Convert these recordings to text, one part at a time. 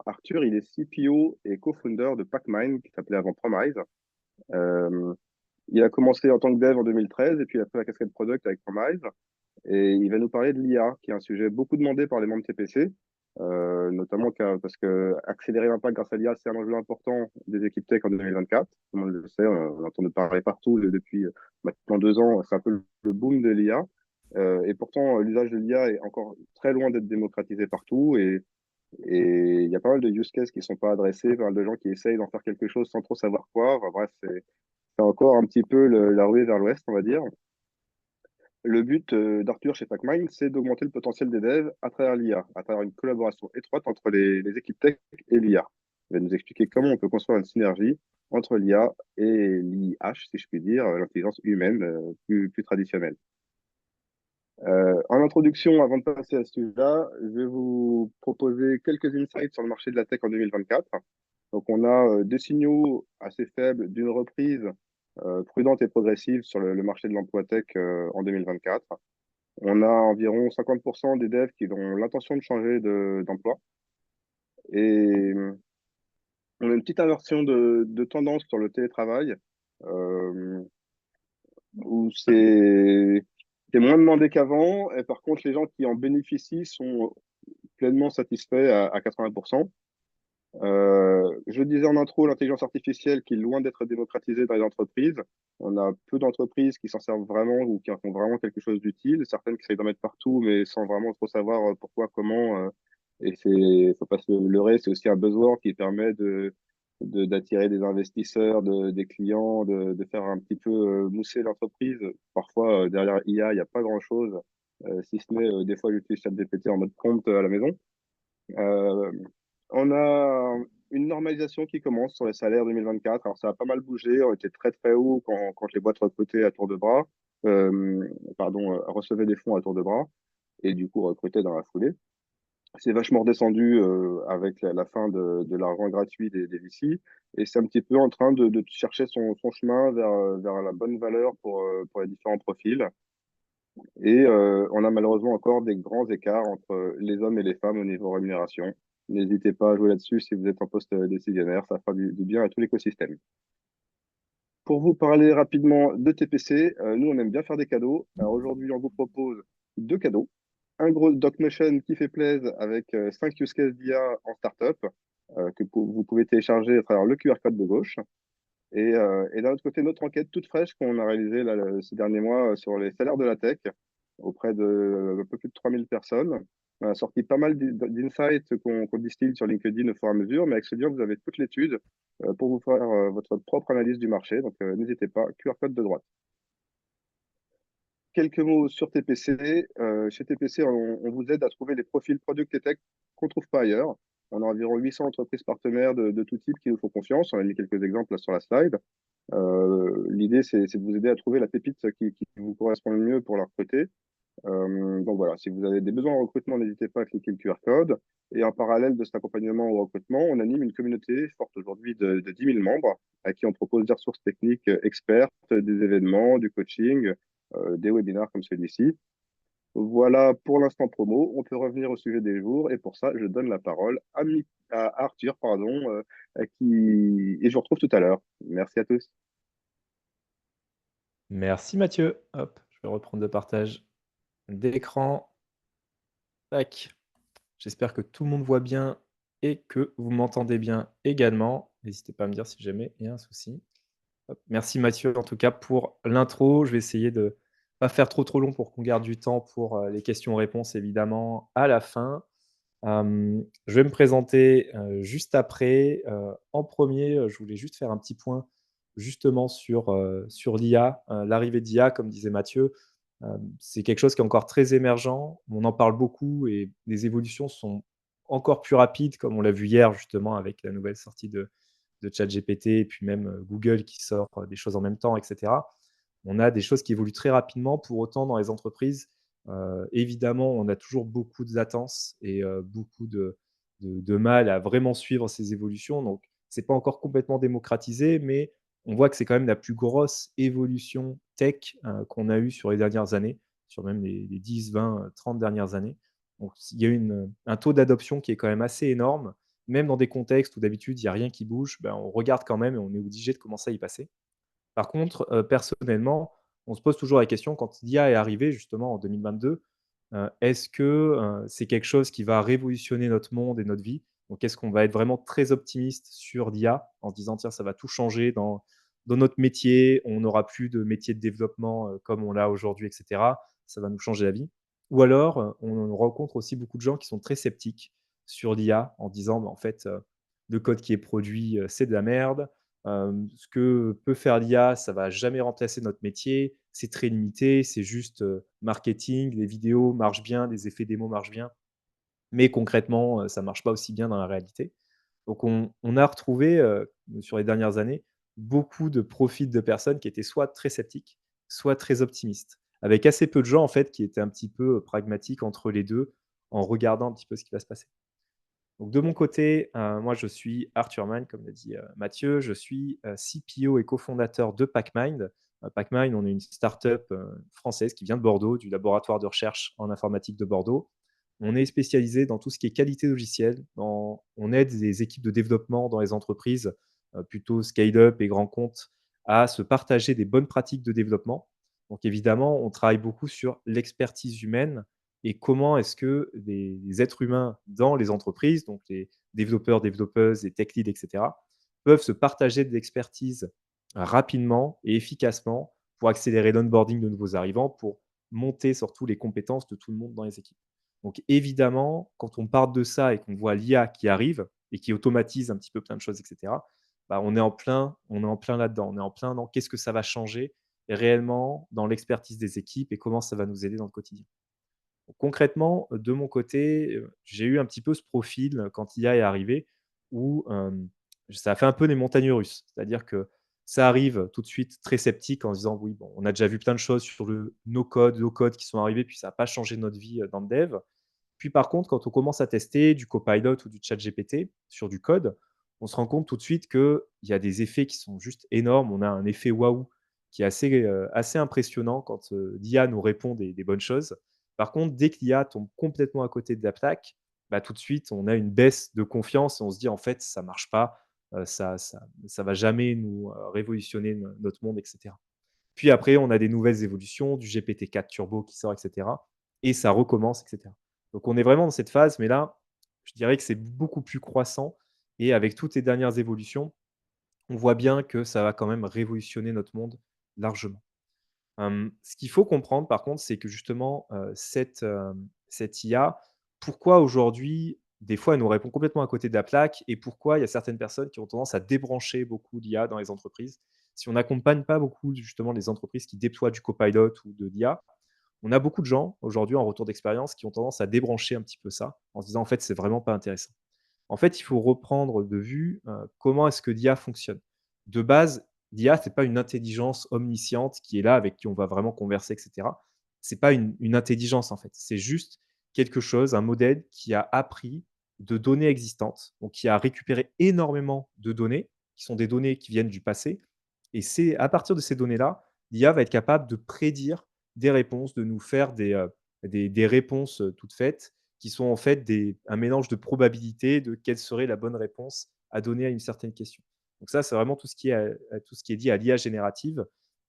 Arthur, il est CPO et co-founder de Pacmind, qui s'appelait avant Promise. Euh, il a commencé en tant que dev en 2013 et puis il a pris la casquette product avec Promise. Et il va nous parler de l'IA, qui est un sujet beaucoup demandé par les membres de TPC, notamment parce que accélérer l'impact grâce à l'IA, c'est un enjeu important des équipes tech en 2024. Tout le monde le sait, on entend parler partout depuis maintenant 2 ans. C'est un peu le boom de l'IA. Et pourtant, l'usage de l'IA est encore très loin d'être démocratisé partout. Et il y a pas mal de use cases qui sont pas adressés, pas mal de gens qui essayent d'en faire quelque chose sans trop savoir quoi. Enfin, bref, c'est encore un petit peu la ruée vers l'ouest, on va dire. Le but d'Arthur chez Pacmind, c'est d'augmenter le potentiel des devs à travers l'IA, à travers une collaboration étroite entre les équipes tech et l'IA. Il va nous expliquer comment on peut construire une synergie entre l'IA et l'IH, si je puis dire, l'intelligence humaine plus traditionnelle. En introduction, avant de passer à ce sujet-là, je vais vous proposer quelques insights sur le marché de la tech en 2024. Donc, on a des signaux assez faibles d'une reprise prudente et progressive sur le marché de l'emploi tech en 2024. On a environ 50% des devs qui ont l'intention de changer d'emploi. Et on a une petite inversion de tendance sur le télétravail, euh, où c'est moins demandé qu'avant. Et par contre, les gens qui en bénéficient sont pleinement satisfaits à 80%. Je le disais en intro, l'intelligence artificielle qui est loin d'être démocratisée dans les entreprises. On a peu d'entreprises qui s'en servent vraiment ou qui en font vraiment quelque chose d'utile. Certaines qui essayent d'en mettre partout, mais sans vraiment trop savoir pourquoi, comment. Et faut pas se leurrer, c'est aussi un buzzword qui permet d'attirer des investisseurs, des clients, de faire un petit peu mousser l'entreprise. Parfois, derrière IA, il n'y a pas grand-chose, si ce n'est des fois j'utilise ChatGPT en mode prompt à la maison. Euh, on a une normalisation qui commence sur les salaires 2024. Alors, ça a pas mal bougé. On était très, très haut quand les boîtes recrutaient à tour de bras, recevaient des fonds à tour de bras et du coup recrutaient dans la foulée. C'est vachement redescendu avec la fin de l'argent gratuit des VC et c'est un petit peu en train de chercher son chemin vers la bonne valeur pour les différents profils. Et on a malheureusement encore des grands écarts entre les hommes et les femmes au niveau rémunération. N'hésitez pas à jouer là-dessus si vous êtes en poste décisionnaire, ça fera du bien à tout l'écosystème. Pour vous parler rapidement de TPC, nous on aime bien faire des cadeaux. Alors aujourd'hui, on vous propose 2 cadeaux. Un gros DocMotion qui fait plaisir avec 5 use cases d'IA en startup vous pouvez télécharger à travers le QR code de gauche. Et d'un autre côté, notre enquête toute fraîche qu'on a réalisée là, ces derniers mois sur les salaires de la tech auprès de un peu plus de 3000 personnes. On a sorti pas mal d'insights qu'on distille sur LinkedIn au fur et à mesure, mais avec ce lien, vous avez toute l'étude pour vous faire votre propre analyse du marché. Donc, n'hésitez pas, QR code de droite. Quelques mots sur TPC. Chez TPC, on vous aide à trouver les profils product et tech qu'on ne trouve pas ailleurs. On a environ 800 entreprises partenaires de tout type qui nous font confiance. On a mis quelques exemples là sur la slide. L'idée, c'est de vous aider à trouver la pépite qui vous correspond le mieux pour la recruter. Donc voilà, si vous avez des besoins en recrutement, n'hésitez pas à cliquer le QR code. Et en parallèle de cet accompagnement au recrutement, on anime une communauté forte aujourd'hui de 10 000 membres à qui on propose des ressources techniques expertes, des événements, du coaching, des webinaires comme celui-ci. Voilà pour l'instant promo. On peut revenir au sujet des jours. Et pour ça, je donne la parole à Arthur, pardon, et je vous retrouve tout à l'heure. Merci à tous. Merci Mathieu. Hop, je vais reprendre le partage d'écran. Tac. J'espère que tout le monde voit bien et que vous m'entendez bien également. N'hésitez pas à me dire si jamais il y a un souci. Hop. Merci Mathieu en tout cas pour l'intro. Je vais essayer de pas faire trop long pour qu'on garde du temps pour les questions-réponses évidemment à la fin. Je vais me présenter juste après. En premier, je voulais juste faire un petit point justement sur l'IA. L'arrivée d'IA, comme disait Mathieu, c'est quelque chose qui est encore très émergent. On en parle beaucoup et les évolutions sont encore plus rapides, comme on l'a vu hier justement avec la nouvelle sortie de ChatGPT et puis même Google qui sort des choses en même temps, etc. On a des choses qui évoluent très rapidement. Pour autant, dans les entreprises, évidemment, on a toujours beaucoup de latence et beaucoup de mal à vraiment suivre ces évolutions. Donc, ce n'est pas encore complètement démocratisé, mais on voit que c'est quand même la plus grosse évolution tech qu'on a eue sur les dernières années, sur même les 10, 20, 30 dernières années. Donc, il y a un taux d'adoption qui est quand même assez énorme même dans des contextes où d'habitude il y a rien qui bouge, ben, on regarde quand même et on est obligé de commencer à y passer. Par contre, personnellement, on se pose toujours la question quand l'IA est arrivée justement en 2022, est-ce que, c'est quelque chose qui va révolutionner notre monde et notre vie? Donc est-ce qu'on va être vraiment très optimiste sur l'IA en se disant: «Tiens, ça va tout changer dans notre métier, on n'aura plus de métier de développement, comme on l'a aujourd'hui et cetera, ça va nous changer la vie». Ou alors, on rencontre aussi beaucoup de gens qui sont très sceptiques sur l'IA en disant: «Bah, en fait, le code qui est produit, c'est de la merde. Ce que peut faire l'IA, ça va jamais remplacer notre métier, c'est très limité, c'est juste, marketing, les vidéos marchent bien, les effets démo marchent bien, mais concrètement, ça marche pas aussi bien dans la réalité». Donc on a retrouvé, sur les dernières années, beaucoup de profils de personnes qui étaient soit très sceptiques, soit très optimistes, avec assez peu de gens en fait qui étaient un petit peu, pragmatiques entre les 2, en regardant un petit peu ce qui va se passer. Donc de mon côté, moi je suis Arthur Mind, comme l'a dit, Mathieu. Je suis, CPO et cofondateur de PackMind. PackMind, on est une start-up, française qui vient de Bordeaux, du laboratoire de recherche en informatique de Bordeaux. On est spécialisé dans tout ce qui est qualité logicielle, on aide les équipes de développement dans les entreprises, plutôt scale-up et grands comptes, à se partager des bonnes pratiques de développement. Donc évidemment, on travaille beaucoup sur l'expertise humaine et comment est-ce que les êtres humains dans les entreprises, donc les développeurs, développeuses, les tech leads, et cetera, peuvent se partager de l'expertise rapidement et efficacement pour accélérer l'onboarding de nouveaux arrivants, pour monter surtout les compétences de tout le monde dans les équipes. Donc évidemment, quand on part de ça et qu'on voit l'IA qui arrive et qui automatise un petit peu plein de choses, et cetera, bah, on est en plein là-dedans. On est en plein dans qu'est-ce que ça va changer réellement dans l'expertise des équipes et comment ça va nous aider dans le quotidien. Concrètement, de mon côté, j'ai eu un petit peu ce profil quand l'IA est arrivée où, ça a fait un peu des montagnes russes. C'est-à-dire que ça arrive tout de suite très sceptique en se disant: «Oui, bon, on a déjà vu plein de choses sur le no code, low code qui sont arrivés, puis ça a pas changé notre vie, dans le dev». Puis par contre, quand on commence à tester du Copilot ou du ChatGPT sur du code, on se rend compte tout de suite qu'il y a des effets qui sont juste énormes. On a un effet waouh qui est assez impressionnant quand, l'IA nous répond des bonnes choses. Par contre, dès que l'IA tombe complètement à côté de la plaque, bah, tout de suite, on a une baisse de confiance et on se dit: «En fait, ça marche pas, ça va jamais nous, révolutionner notre monde» et cetera. Puis après, on a des nouvelles évolutions, du GPT-4 Turbo qui sort et cetera et ça recommence et cetera. Donc on est vraiment dans cette phase, mais là, je dirais que c'est beaucoup plus croissant et avec toutes les dernières évolutions, on voit bien que ça va quand même révolutionner notre monde largement. Ce qu'il faut comprendre par contre, c'est que justement, cette IA, pourquoi aujourd'hui, des fois, elle nous répond complètement à côté de la plaque et pourquoi il y a certaines personnes qui ont tendance à débrancher beaucoup l'IA dans les entreprises. Si on n'accompagne pas beaucoup justement les entreprises qui déploient du copilot ou de l'IA, on a beaucoup de gens aujourd'hui en retour d'expérience qui ont tendance à débrancher un petit peu ça, en se disant: «En fait, c'est vraiment pas intéressant». En fait, il faut reprendre de vue, comment est-ce que l'IA fonctionne. De base, l'IA, c'est pas une intelligence omnisciente qui est là, avec qui on va vraiment converser et cetera. C'est pas une intelligence, en fait. C'est juste quelque chose, un modèle qui a appris de données existantes, donc qui a récupéré énormément de données, qui sont des données qui viennent du passé et c'est à partir de ces données-là, l'IA va être capable de prédire des réponses, de nous faire des réponses, toutes faites qui sont en fait un mélange de probabilités de quelle serait la bonne réponse à donner à une certaine question. Donc ça, c'est vraiment tout ce qui est dit à l'IA générative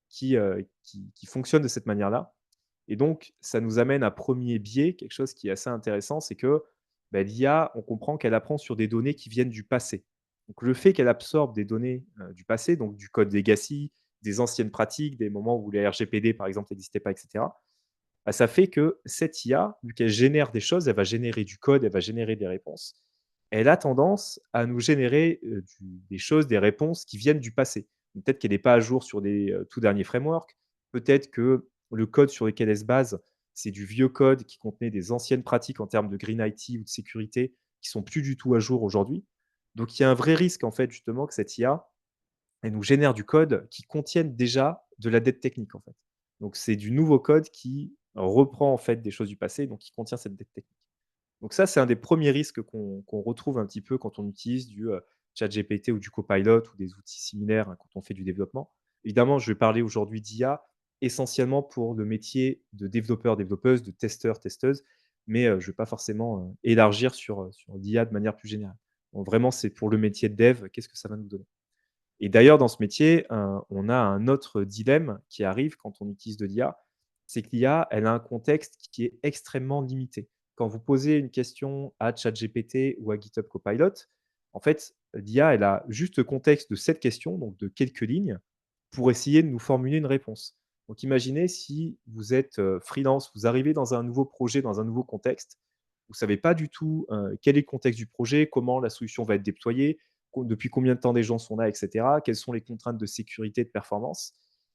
qui fonctionne de cette manière-là et donc ça nous amène à premier biais, quelque chose qui est assez intéressant, c'est que, bah, l'IA, on comprend qu'elle apprend sur des données qui viennent du passé. Donc le fait qu'elle absorbe des données, du passé, donc du code legacy, des anciennes pratiques, des moments où les RGPD par exemple n'existaient pas et cetera, bah, ça fait que cette IA, vu qu'elle génère des choses, elle va générer du code, elle va générer des réponses. Elle a tendance à nous générer, des choses, des réponses qui viennent du passé. Peut-être qu'elle n'est pas à jour sur des, tout derniers frameworks. Peut-être que le code sur lequel elle se base, c'est du vieux code qui contenait des anciennes pratiques en termes de green IT ou de sécurité qui sont plus du tout à jour aujourd'hui. Donc il y a un vrai risque en fait justement que cette IA, elle nous génère du code qui contienne déjà de la dette technique, en fait. Donc c'est du nouveau code qui reprend, en fait, des choses du passé, donc qui contient cette dette technique. Donc ça, c'est un des premiers risques qu'on retrouve un petit peu quand on utilise du, ChatGPT ou du Copilot ou des outils similaires, hein, quand on fait du développement. Évidemment, je vais parler aujourd'hui d'IA essentiellement pour le métier de développeur, développeuse, de testeur, testeuse, mais je ne vais pas forcément, élargir sur l'IA de manière plus générale. Donc vraiment, c'est pour le métier de dev, qu'est-ce que ça va nous donner? Et d'ailleurs, dans ce métier, on a un autre dilemme qui arrive quand on utilise de l'IA, c'est que l'IA, elle a un contexte qui est extrêmement limité. Quand vous posez une question à ChatGPT ou à GitHub Copilot, en fait, l'IA, elle a juste le contexte de cette question, donc de quelques lignes, pour essayer de nous formuler une réponse. Donc imaginez si vous êtes, freelance, vous arrivez dans un nouveau projet, dans un nouveau contexte, vous ne savez pas du tout, quel est le contexte du projet, comment la solution va être déployée, depuis combien de temps des gens sont là, et cetera, quelles sont les contraintes de sécurité, de performance.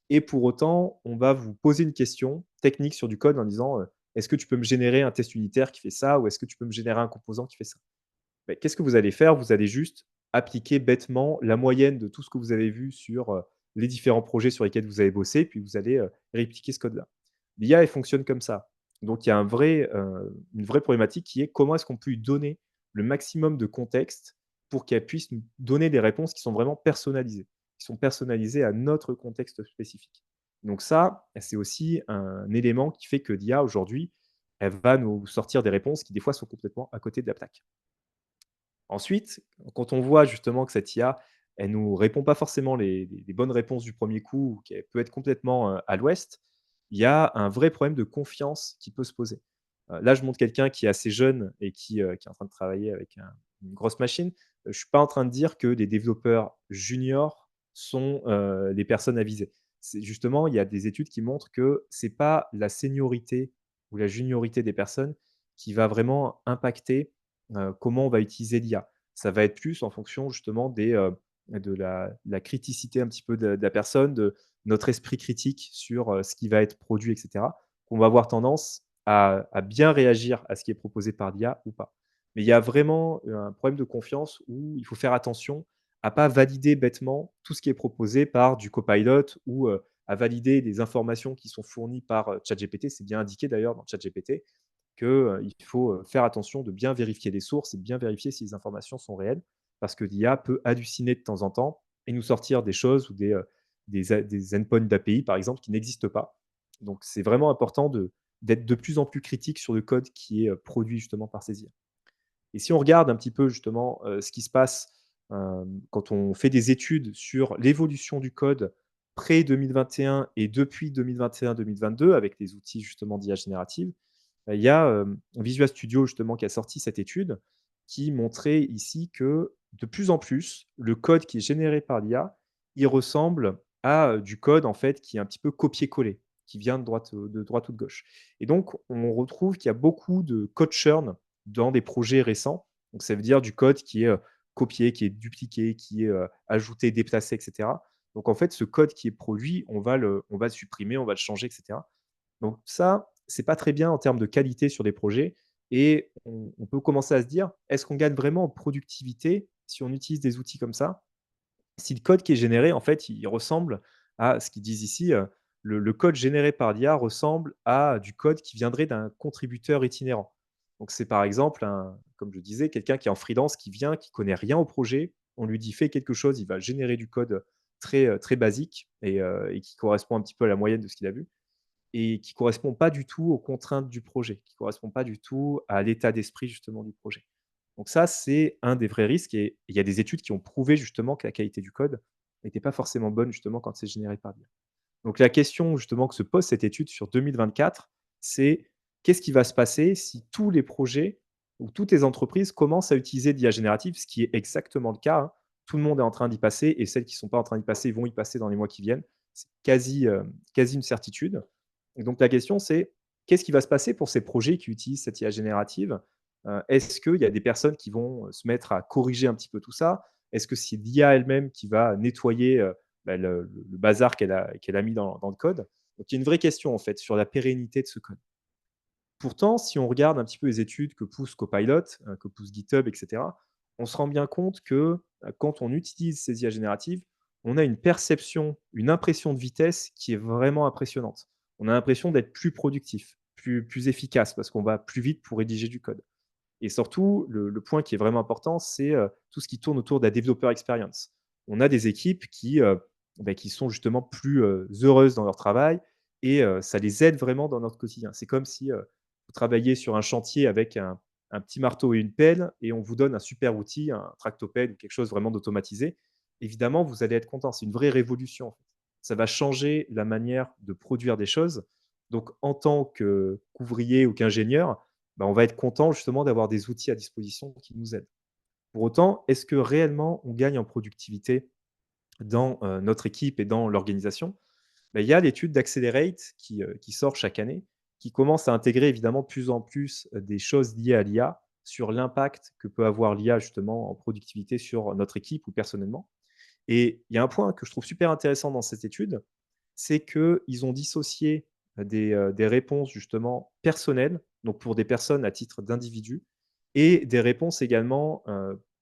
Et pour autant, on va vous poser une question technique sur du code en disant, «Est-ce que tu peux me générer un test unitaire qui fait ça?» ou «Est-ce que tu peux me générer un composant qui fait ça?» Beh, qu'est-ce que vous allez faire? Vous allez juste appliquer bêtement la moyenne de tout ce que vous avez vu sur, les différents projets sur lesquels vous avez bossé, puis vous allez, répliquer ce code-là. L'IA, elle fonctionne comme ça. Donc il y a une vraie problématique qui est comment est-ce qu'on peut lui donner le maximum de contexte pour qu'elle puisse nous donner des réponses qui sont vraiment personnalisées, qui sont personnalisées à notre contexte spécifique. Donc ça, c'est aussi un élément qui fait que l'IA aujourd'hui, elle va nous sortir des réponses qui des fois sont complètement à côté de la plaque. Ensuite, quand on voit justement que cette IA, elle nous répond pas forcément les bonnes réponses du premier coup ou qu'elle peut être complètement, à l'ouest, il y a un vrai problème de confiance qui peut se poser. Là, je montre quelqu'un qui est assez jeune et qui est en train de travailler avec une grosse machine. Je suis pas en train de dire que les développeurs juniors sont, les personnes à viser. C'est justement, il y a des études qui montrent que c'est pas la seniorité ou la juniorité des personnes qui va vraiment impacter comment on va utiliser l'IA. Ça va être plus en fonction justement de la criticité un petit peu de la personne, de notre esprit critique sur, ce qui va être produit et cetera, qu'on va avoir tendance à bien réagir à ce qui est proposé par l'IA ou pas. Mais il y a vraiment, un problème de confiance où il faut faire attention à pas valider bêtement tout ce qui est proposé par du copilot ou, à valider des informations qui sont fournies par, ChatGPT. C'est bien indiqué d'ailleurs dans ChatGPT que, il faut, faire attention de bien vérifier les sources et de bien vérifier si les informations sont réelles. Parce que l'IA peut halluciner de temps en temps et nous sortir des choses ou des endpoints d'API, par exemple, qui n'existent pas. Donc c'est vraiment important d'être de plus en plus critique sur le code qui est, produit justement par ces IA. Et si on regarde un petit peu justement, ce qui se passe, quand on fait des études sur l'évolution du code pré-2021 et depuis 2021-2022 avec les outils justement d'IA générative, il y a, Visual Studio justement qui a sorti cette étude qui montrait ici que de plus en plus, le code qui est généré par l'IA, il ressemble à, du code en fait qui est un petit peu copié-collé, qui vient de droite ou de gauche. Et donc on retrouve qu'il y a beaucoup de code churn dans des projets récents. Donc ça veut dire du code qui est, copié, qui est dupliqué, qui est, ajouté, déplacé et cetera. Donc en fait, ce code qui est produit, on va le supprimer, on va le changer et cetera. Donc ça, c'est pas très bien en termes de qualité sur des projets et on peut commencer à se dire: «Est-ce qu'on gagne vraiment en productivité si on utilise des outils comme ça?» Si le code qui est généré, en fait, il ressemble à ce qu'ils disent ici, le code généré par l'IA ressemble à du code qui viendrait d'un contributeur itinérant. Donc c'est par exemple comme je disais, quelqu'un qui est en freelance, qui vient, qui connaît rien au projet. On lui dit: «Fais quelque chose», il va générer du code très basique et qui correspond un petit peu à la moyenne de ce qu'il a vu et qui correspond pas du tout aux contraintes du projet, qui correspond pas du tout à l'état d'esprit justement du projet. Donc ça, c'est un des vrais risques et il y a des études qui ont prouvé justement que la qualité du code n'était pas forcément bonne justement quand c'est généré par l'IA. Donc la question justement que se pose cette étude sur 2024, c'est qu'est-ce qui va se passer si tous les projets ou toutes les entreprises commencent à utiliser de l'IA générative, ce qui est exactement le cas, hein. Tout le monde est en train d'y passer et celles qui ne sont pas en train d'y passer vont y passer dans les mois qui viennent. C'est quasi une certitude. Et donc la question, c'est qu'est-ce qui va se passer pour ces projets qui utilisent cette IA générative? Est-ce qu'il y a des personnes qui vont, se mettre à corriger un petit peu tout ça? Est-ce que c'est l'IA elle-même qui va nettoyer, le bazar qu'elle a mis dans le code? Donc il y a une vraie question en fait sur la pérennité de ce code. Pourtant, si on regarde un petit peu les études que pousse Copilot, que pousse GitHub et cetera, on se rend bien compte que, quand on utilise ces IA génératives, on a une perception, une impression de vitesse qui est vraiment impressionnante. On a l'impression d'être plus productif, plus efficace parce qu'on va plus vite pour rédiger du code. Et surtout, le point qui est vraiment important, c'est, tout ce qui tourne autour de la developer experience. On a des équipes qui sont justement plus, heureuses dans leur travail et ça les aide vraiment dans notre quotidien. C'est comme si, vous travailliez sur un chantier avec un un petit marteau et une pelle et on vous donne un super outil, un tractopelle ou quelque chose vraiment d'automatisé, évidemment, vous allez être content. C'est une vraie révolution, en fait. Ça va changer la manière de produire des choses. Donc, en tant qu'ouvrier ou qu'ingénieur, bah, on va être content justement d'avoir des outils à disposition qui nous aident. Pour autant, est-ce que réellement on gagne en productivité dans notre équipe et dans l'organisation? Bah, il y a l'étude d'Accelerate qui sort chaque année, qui commence à intégrer évidemment de plus en plus des choses liées à l'IA sur l'impact que peut avoir l'IA justement en productivité sur notre équipe ou personnellement. Et il y a un point que je trouve super intéressant dans cette étude, c'est qu'ils ont dissocié des réponses justement personnelles, donc pour des personnes à titre d'individu, et des réponses également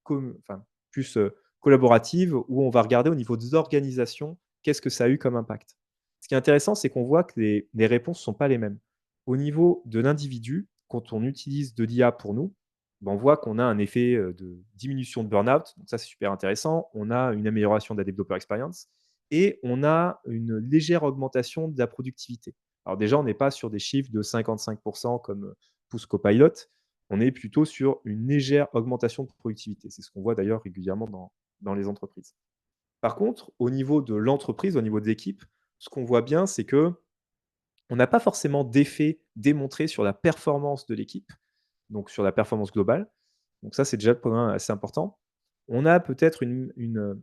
enfin, plus collaboratives, où on va regarder au niveau des organisations, qu'est-ce que ça a eu comme impact. Ce qui est intéressant, c'est qu'on voit que les réponses ne sont pas les mêmes. Au niveau de l'individu, quand on utilise de l'IA pour nous, ben, on voit qu'on a un effet de diminution de burn-out, donc ça c'est super intéressant. On a une amélioration de la développeur experience et on a une légère augmentation de la productivité. Alors déjà, on n'est pas sur des chiffres de 55% comme pousse Copilot, on est plutôt sur une légère augmentation de productivité. C'est ce qu'on voit d'ailleurs régulièrement dans les entreprises. Par contre, au niveau de l'entreprise, au niveau de l'équipe, ce qu'on voit bien, c'est que on n'a pas forcément d'effet démontré sur la performance de l'équipe, donc sur la performance globale. Donc ça, c'est déjà le point assez important. On a peut-être une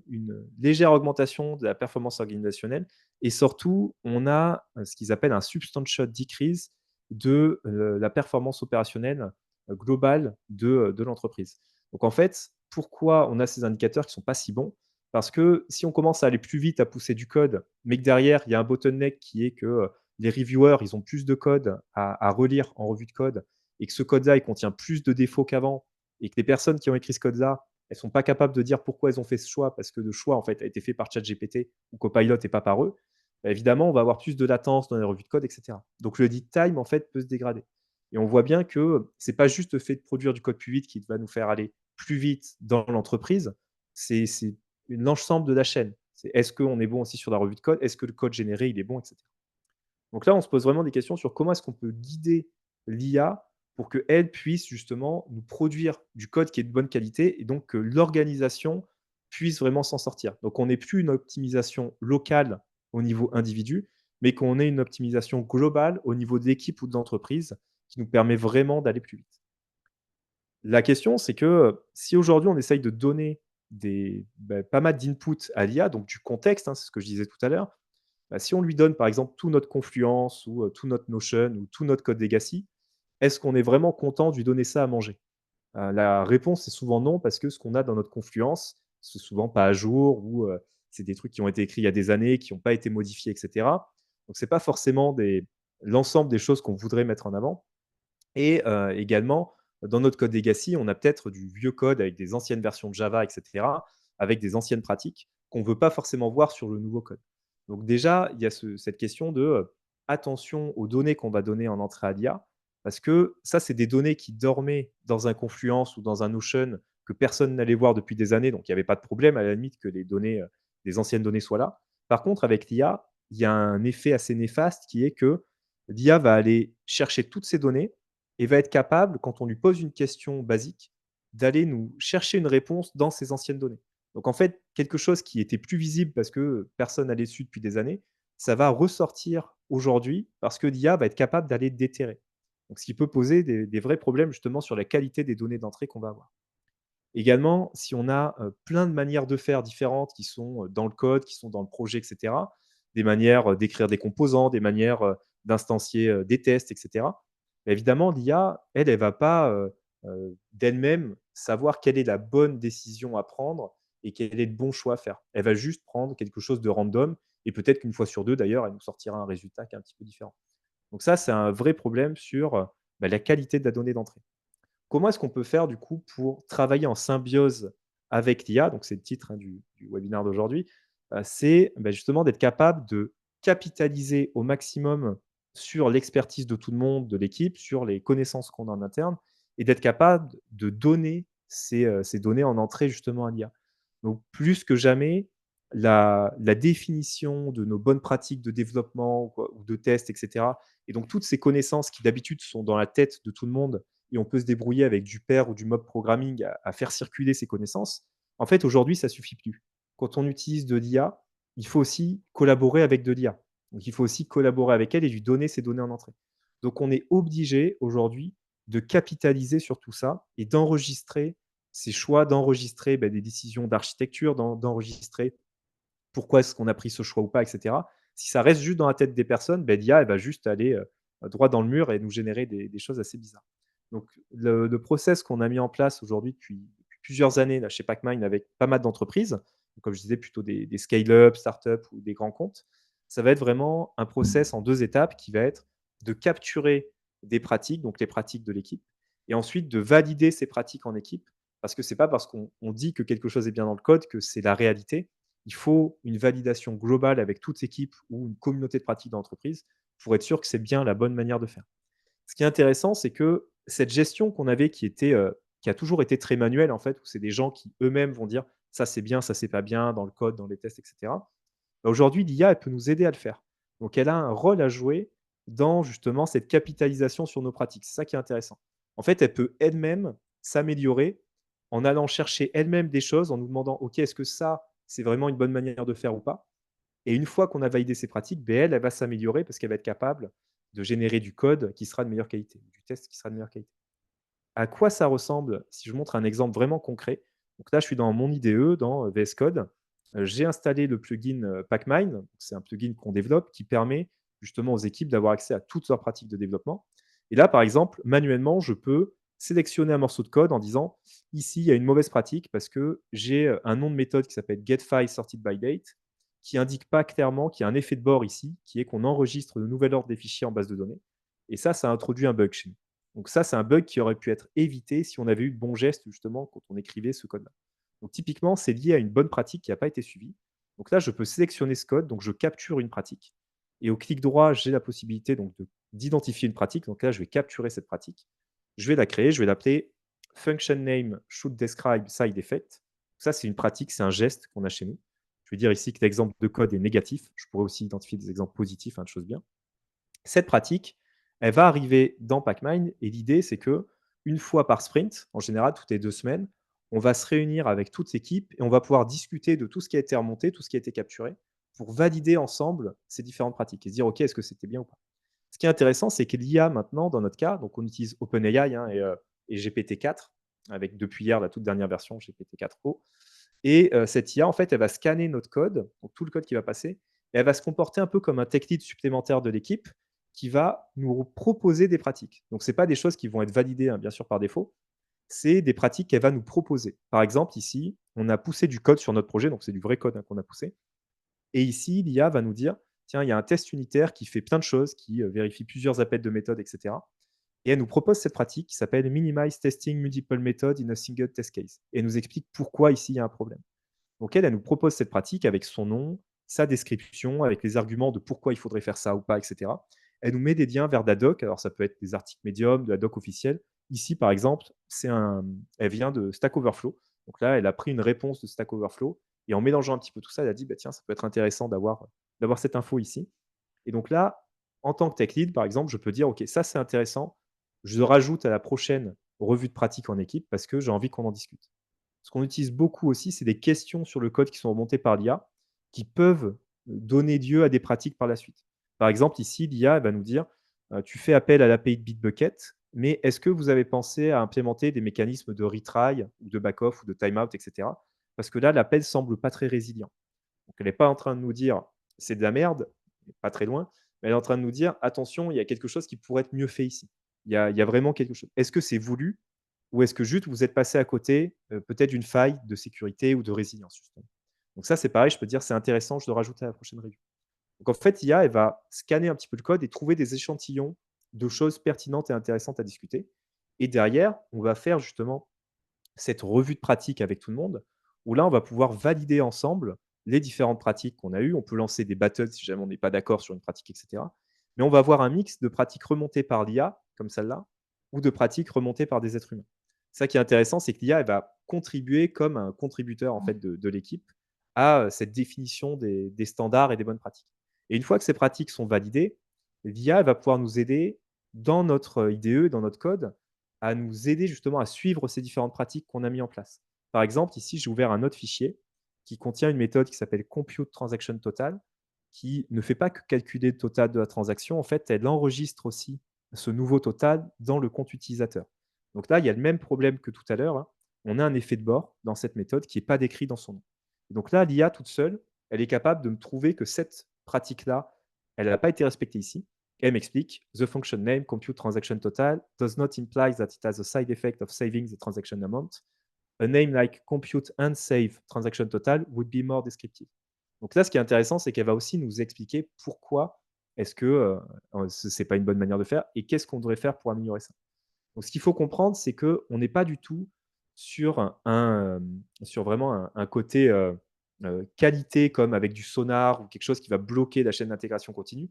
légère augmentation de la performance organisationnelle et surtout, on a ce qu'ils appellent un substantial decrease de la performance opérationnelle globale de l'entreprise. Donc en fait, pourquoi on a ces indicateurs qui ne sont pas si bons? Parce que si on commence à aller plus vite à pousser du code, mais que derrière, il y a un bottleneck qui est que les reviewers, ils ont plus de code à relire en revue de code et que ce code-là, il contient plus de défauts qu'avant et que les personnes qui ont écrit ce code-là, elles sont pas capables de dire pourquoi elles ont fait ce choix parce que le choix, en fait, a été fait par ChatGPT ou Copilot et pas par eux, bah, évidemment, on va avoir plus de latence dans les revues de code, etc. Donc, le lead time, en fait, peut se dégrader. Et on voit bien que c'est pas juste le fait de produire du code plus vite qui va nous faire aller plus vite dans l'entreprise, c'est l'ensemble de la chaîne. C'est est-ce qu'on est bon aussi sur la revue de code? Est-ce que le code généré, il est bon, etc. Donc là, on se pose vraiment des questions sur comment est-ce qu'on peut guider l'IA pour qu'elle puisse justement nous produire du code qui est de bonne qualité et donc que l'organisation puisse vraiment s'en sortir. Donc on n'est plus une optimisation locale au niveau individu, mais qu'on ait une optimisation globale au niveau d'équipe ou d'entreprise qui nous permet vraiment d'aller plus vite. La question, c'est que si aujourd'hui on essaye de donner pas mal d'input à l'IA, donc du contexte, hein, c'est ce que je disais tout à l'heure, bah, si on lui donne par exemple tout notre Confluence ou tout notre Notion ou tout notre code legacy, est-ce qu'on est vraiment content de lui donner ça à manger? La réponse est souvent non, parce que ce qu'on a dans notre Confluence, c'est souvent pas à jour ou c'est des trucs qui ont été écrits il y a des années, qui n'ont pas été modifiés et cetera. Donc c'est pas forcément l'ensemble des choses qu'on voudrait mettre en avant et également, dans notre code legacy, on a peut-être du vieux code avec des anciennes versions de Java et cetera, avec des anciennes pratiques qu'on ne veut pas forcément voir sur le nouveau code. Donc déjà, il y a cette question de, attention aux données qu'on va donner en entrée à l'IA, parce que ça, c'est des données qui dormaient dans un Confluence ou dans un Notion que personne n'allait voir depuis des années, donc il n'y avait pas de problème à la limite que les anciennes données soient là. Par contre, avec l'IA, il y a un effet assez néfaste qui est que l'IA va aller chercher toutes ces données et va être capable, quand on lui pose une question basique, d'aller nous chercher une réponse dans ces anciennes données. Donc en fait, quelque chose qui était plus visible parce que personne n'allait dessus depuis des années, ça va ressortir aujourd'hui parce que l'IA va être capable d'aller déterrer. Donc ce qui peut poser des vrais problèmes justement sur la qualité des données d'entrée qu'on va avoir. Également, si on a plein de manières de faire différentes qui sont dans le code, qui sont dans le projet, etc., des manières d'écrire des composants, des manières d'instancier des tests, etc., évidemment, l'IA, elle ne va pas d'elle-même savoir quelle est la bonne décision à prendre et quel est le bon choix à faire. Elle va juste prendre quelque chose de random et peut-être qu'une fois sur deux, d'ailleurs, elle nous sortira un résultat qui est un petit peu différent. Donc ça, c'est un vrai problème sur la qualité de la donnée d'entrée. Comment est-ce qu'on peut faire du coup pour travailler en symbiose avec l'IA? Donc c'est le titre, hein, du webinaire d'aujourd'hui. C'est, justement d'être capable de capitaliser au maximum sur l'expertise de tout le monde, de l'équipe, sur les connaissances qu'on a en interne et d'être capable de donner ces données en entrée justement à l'IA. Donc plus que jamais, la définition de nos bonnes pratiques de développement ou de test et cetera et donc toutes ces connaissances qui d'habitude sont dans la tête de tout le monde et on peut se débrouiller avec du pair ou du mob programming à faire circuler ces connaissances. En fait, aujourd'hui, ça suffit plus. Quand on utilise de l'IA, il faut aussi collaborer avec de l'IA. Donc, il faut aussi collaborer avec elle et lui donner ses données en entrée. Donc, on est obligé aujourd'hui de capitaliser sur tout ça et d'enregistrer ces choix, d'enregistrer des décisions d'architecture, d'enregistrer pourquoi est-ce qu'on a pris ce choix ou pas, etc. Si ça reste juste dans la tête des personnes, l'IA, elle va juste aller droit dans le mur et nous générer des choses assez bizarres. Donc, le process qu'on a mis en place aujourd'hui depuis plusieurs années là, chez Pacmind avec pas mal d'entreprises, comme je disais, plutôt des scale-up, start-up ou des grands comptes, ça va être vraiment un process en 2 étapes qui va être de capturer des pratiques, donc les pratiques de l'équipe, et ensuite de valider ces pratiques en équipe, parce que ce n'est pas parce qu'on dit que quelque chose est bien dans le code que c'est la réalité. Il faut une validation globale avec toute équipe ou une communauté de pratiques d'entreprise pour être sûr que c'est bien la bonne manière de faire. Ce qui est intéressant, c'est que cette gestion qu'on avait qui a toujours été très manuelle en fait, où c'est des gens qui eux-mêmes vont dire: «Ça c'est bien, ça c'est pas bien» dans le code, dans les tests et cetera. Aujourd'hui, l'IA, elle peut nous aider à le faire. Donc elle a un rôle à jouer dans justement cette capitalisation sur nos pratiques. C'est ça qui est intéressant. En fait, elle peut elle-même s'améliorer en allant chercher elle-même des choses, en nous demandant: «OK, est-ce que ça, c'est vraiment une bonne manière de faire ou pas?» Et une fois qu'on a validé ces pratiques, elle va s'améliorer parce qu'elle va être capable de générer du code qui sera de meilleure qualité, du test qui sera de meilleure qualité. À quoi ça ressemble? Si je montre un exemple vraiment concret, donc là, je suis dans mon IDE, dans VS Code. J'ai installé le plugin Pacmind. C'est un plugin qu'on développe qui permet justement aux équipes d'avoir accès à toutes leurs pratiques de développement. Et là, par exemple, manuellement, je peux sélectionner un morceau de code en disant ici, il y a une mauvaise pratique parce que j'ai un nom de méthode qui s'appelle getFileSortedByDate qui indique pas clairement qu'il y a un effet de bord ici, qui est qu'on enregistre le nouvel ordre des fichiers en base de données. Et ça introduit un bug chez nous. Donc ça, c'est un bug qui aurait pu être évité si on avait eu de bons gestes justement quand on écrivait ce code-là. Donc typiquement, c'est lié à une bonne pratique qui n'a pas été suivie. Donc là, je peux sélectionner ce code, donc je capture une pratique. Et au clic droit, j'ai la possibilité donc d'identifier une pratique. Donc là, je vais capturer cette pratique. Je vais la créer, je vais l'appeler function name should describe side effect. Ça, c'est une pratique, c'est un geste qu'on a chez nous. Je vais dire ici que l'exemple de code est négatif. Je pourrais aussi identifier des exemples positifs, de choses bien. Cette pratique, elle va arriver dans Pacmind et l'idée, c'est que une fois par sprint, en général toutes les 2 semaines, on va se réunir avec toute l'équipe et on va pouvoir discuter de tout ce qui a été remonté, tout ce qui a été capturé, pour valider ensemble ces différentes pratiques et se dire: «OK, est-ce que c'était bien ou pas?» Ce qui est intéressant, c'est que l'IA maintenant, dans notre cas, donc on utilise OpenAI et GPT-4 avec depuis hier la toute dernière version GPT-4o. Et cette IA, en fait, elle va scanner notre code, donc tout le code qui va passer, et elle va se comporter un peu comme un tech lead supplémentaire de l'équipe qui va nous proposer des pratiques. Donc, ce n'est pas des choses qui vont être validées, bien sûr, par défaut. C'est des pratiques qu'elle va nous proposer. Par exemple, ici, on a poussé du code sur notre projet, donc c'est du vrai code qu'on a poussé. Et ici, l'IA va nous dire, tiens, il y a un test unitaire qui fait plein de choses, qui vérifie plusieurs appels de méthode, etc. Et elle nous propose cette pratique qui s'appelle Minimize Testing Multiple Methods in a Single Test Case. Et elle nous explique pourquoi ici il y a un problème. Donc elle nous propose cette pratique avec son nom, sa description, avec les arguments de pourquoi il faudrait faire ça ou pas, etc. Elle nous met des liens vers de la doc. Alors ça peut être des articles Medium, de la doc officielle. Ici, par exemple, elle vient de Stack Overflow. Donc là, elle a pris une réponse de Stack Overflow et en mélangeant un petit peu tout ça, elle a dit, tiens, ça peut être intéressant d'avoir cette info ici. Et donc là, en tant que tech lead, par exemple, je peux dire, OK, ça c'est intéressant, je le rajoute à la prochaine revue de pratique en équipe parce que j'ai envie qu'on en discute. Ce qu'on utilise beaucoup aussi, c'est des questions sur le code qui sont remontées par l'IA qui peuvent donner lieu à des pratiques par la suite. Par exemple, ici, l'IA va nous dire, tu fais appel à l'API de Bitbucket, mais est-ce que vous avez pensé à implémenter des mécanismes de retry ou de back-off ou de timeout, etc. Parce que là, l'appel semble pas très résilient. Donc, elle n'est pas en train de nous dire, c'est de la merde, pas très loin, mais elle est en train de nous dire, attention, il y a quelque chose qui pourrait être mieux fait ici. Il y a vraiment quelque chose. Est-ce que c'est voulu ou est-ce que juste vous êtes passé à côté, peut-être d'une faille de sécurité ou de résilience, justement? Donc ça, c'est pareil, je peux dire: «C'est intéressant, je le rajoute à la prochaine review». Donc en fait, l'IA, elle va scanner un petit peu le code et trouver des échantillons de choses pertinentes et intéressantes à discuter. Et derrière, on va faire justement cette revue de pratique avec tout le monde, où là, on va pouvoir valider ensemble les différentes pratiques qu'on a eues. On peut lancer des battles si jamais on n'est pas d'accord sur une pratique, etc. Mais on va avoir un mix de pratiques remontées par l'IA, comme celle-là, ou de pratiques remontées par des êtres humains. Ça qui est intéressant, c'est que l'IA elle va contribuer comme un contributeur en fait, de l'équipe à cette définition des standards et des bonnes pratiques. Et une fois que ces pratiques sont validées, l'IA va pouvoir nous aider dans notre IDE, dans notre code, à nous aider justement à suivre ces différentes pratiques qu'on a mis en place. Par exemple, ici, j'ai ouvert un autre fichier qui contient une méthode qui s'appelle Compute Transaction Total, qui ne fait pas que calculer le total de la transaction. En fait, elle enregistre aussi ce nouveau total dans le compte utilisateur. Donc là, il y a le même problème que tout à l'heure, hein. On a un effet de bord dans cette méthode qui n'est pas décrit dans son nom. Et donc là, l'IA toute seule, elle est capable de me trouver que cette pratique-là, elle n'a pas été respectée ici. Et elle m'explique, the function name compute transaction total does not imply that it has a side effect of saving the transaction amount. A name like compute and save transaction total would be more descriptive. Donc là, ce qui est intéressant, c'est qu'elle va aussi nous expliquer pourquoi est-ce que ce n'est pas une bonne manière de faire et qu'est-ce qu'on devrait faire pour améliorer ça. Donc, ce qu'il faut comprendre, c'est qu'on n'est pas du tout sur vraiment un côté qualité comme avec du sonar ou quelque chose qui va bloquer la chaîne d'intégration continue.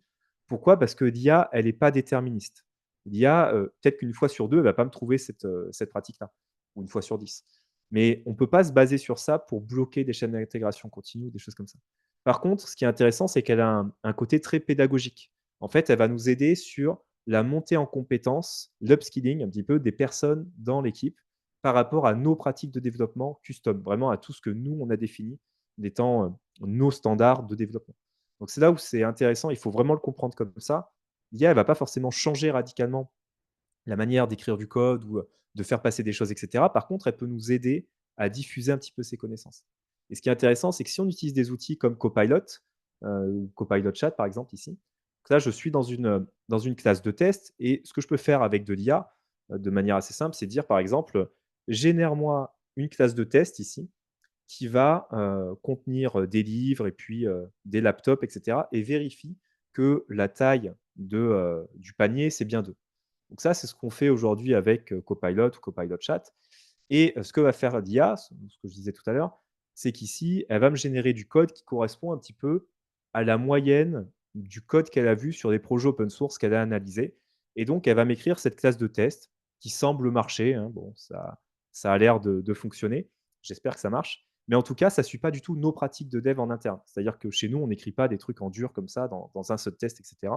Pourquoi? Parce que l'IA, elle n'est pas déterministe. L'IA, peut-être qu'une fois sur deux, elle ne va pas me trouver cette pratique-là, ou une fois sur 10. Mais on ne peut pas se baser sur ça pour bloquer des chaînes d'intégration continue, des choses comme ça. Par contre, ce qui est intéressant, c'est qu'elle a un côté très pédagogique. En fait, elle va nous aider sur la montée en compétences, l'upskilling un petit peu des personnes dans l'équipe par rapport à nos pratiques de développement custom, vraiment à tout ce que nous, on a défini d'étant nos standards de développement. Donc c'est là où c'est intéressant, il faut vraiment le comprendre comme ça. L'IA, elle ne va pas forcément changer radicalement la manière d'écrire du code ou de faire passer des choses, etc. Par contre, elle peut nous aider à diffuser un petit peu ses connaissances. Et ce qui est intéressant, c'est que si on utilise des outils comme Copilot, ou Copilot Chat par exemple ici, donc là je suis dans une classe de test et ce que je peux faire avec de l'IA de manière assez simple, c'est dire par exemple, génère-moi une classe de test ici qui va contenir des livres et puis des laptops, etc. et vérifie que la taille du panier, c'est bien 2. Donc ça, c'est ce qu'on fait aujourd'hui avec Copilot ou Copilot Chat. Et ce que va faire l'IA, ce que je disais tout à l'heure, c'est qu'ici, elle va me générer du code qui correspond un petit peu à la moyenne du code qu'elle a vu sur des projets open source qu'elle a analysés. Et donc, elle va m'écrire cette classe de test qui semble marcher, hein. Bon, ça a l'air de fonctionner. J'espère que ça marche. Mais en tout cas, ça ne suit pas du tout nos pratiques de dev en interne. C'est-à-dire que chez nous, on n'écrit pas des trucs en dur comme ça dans un seul test, etc.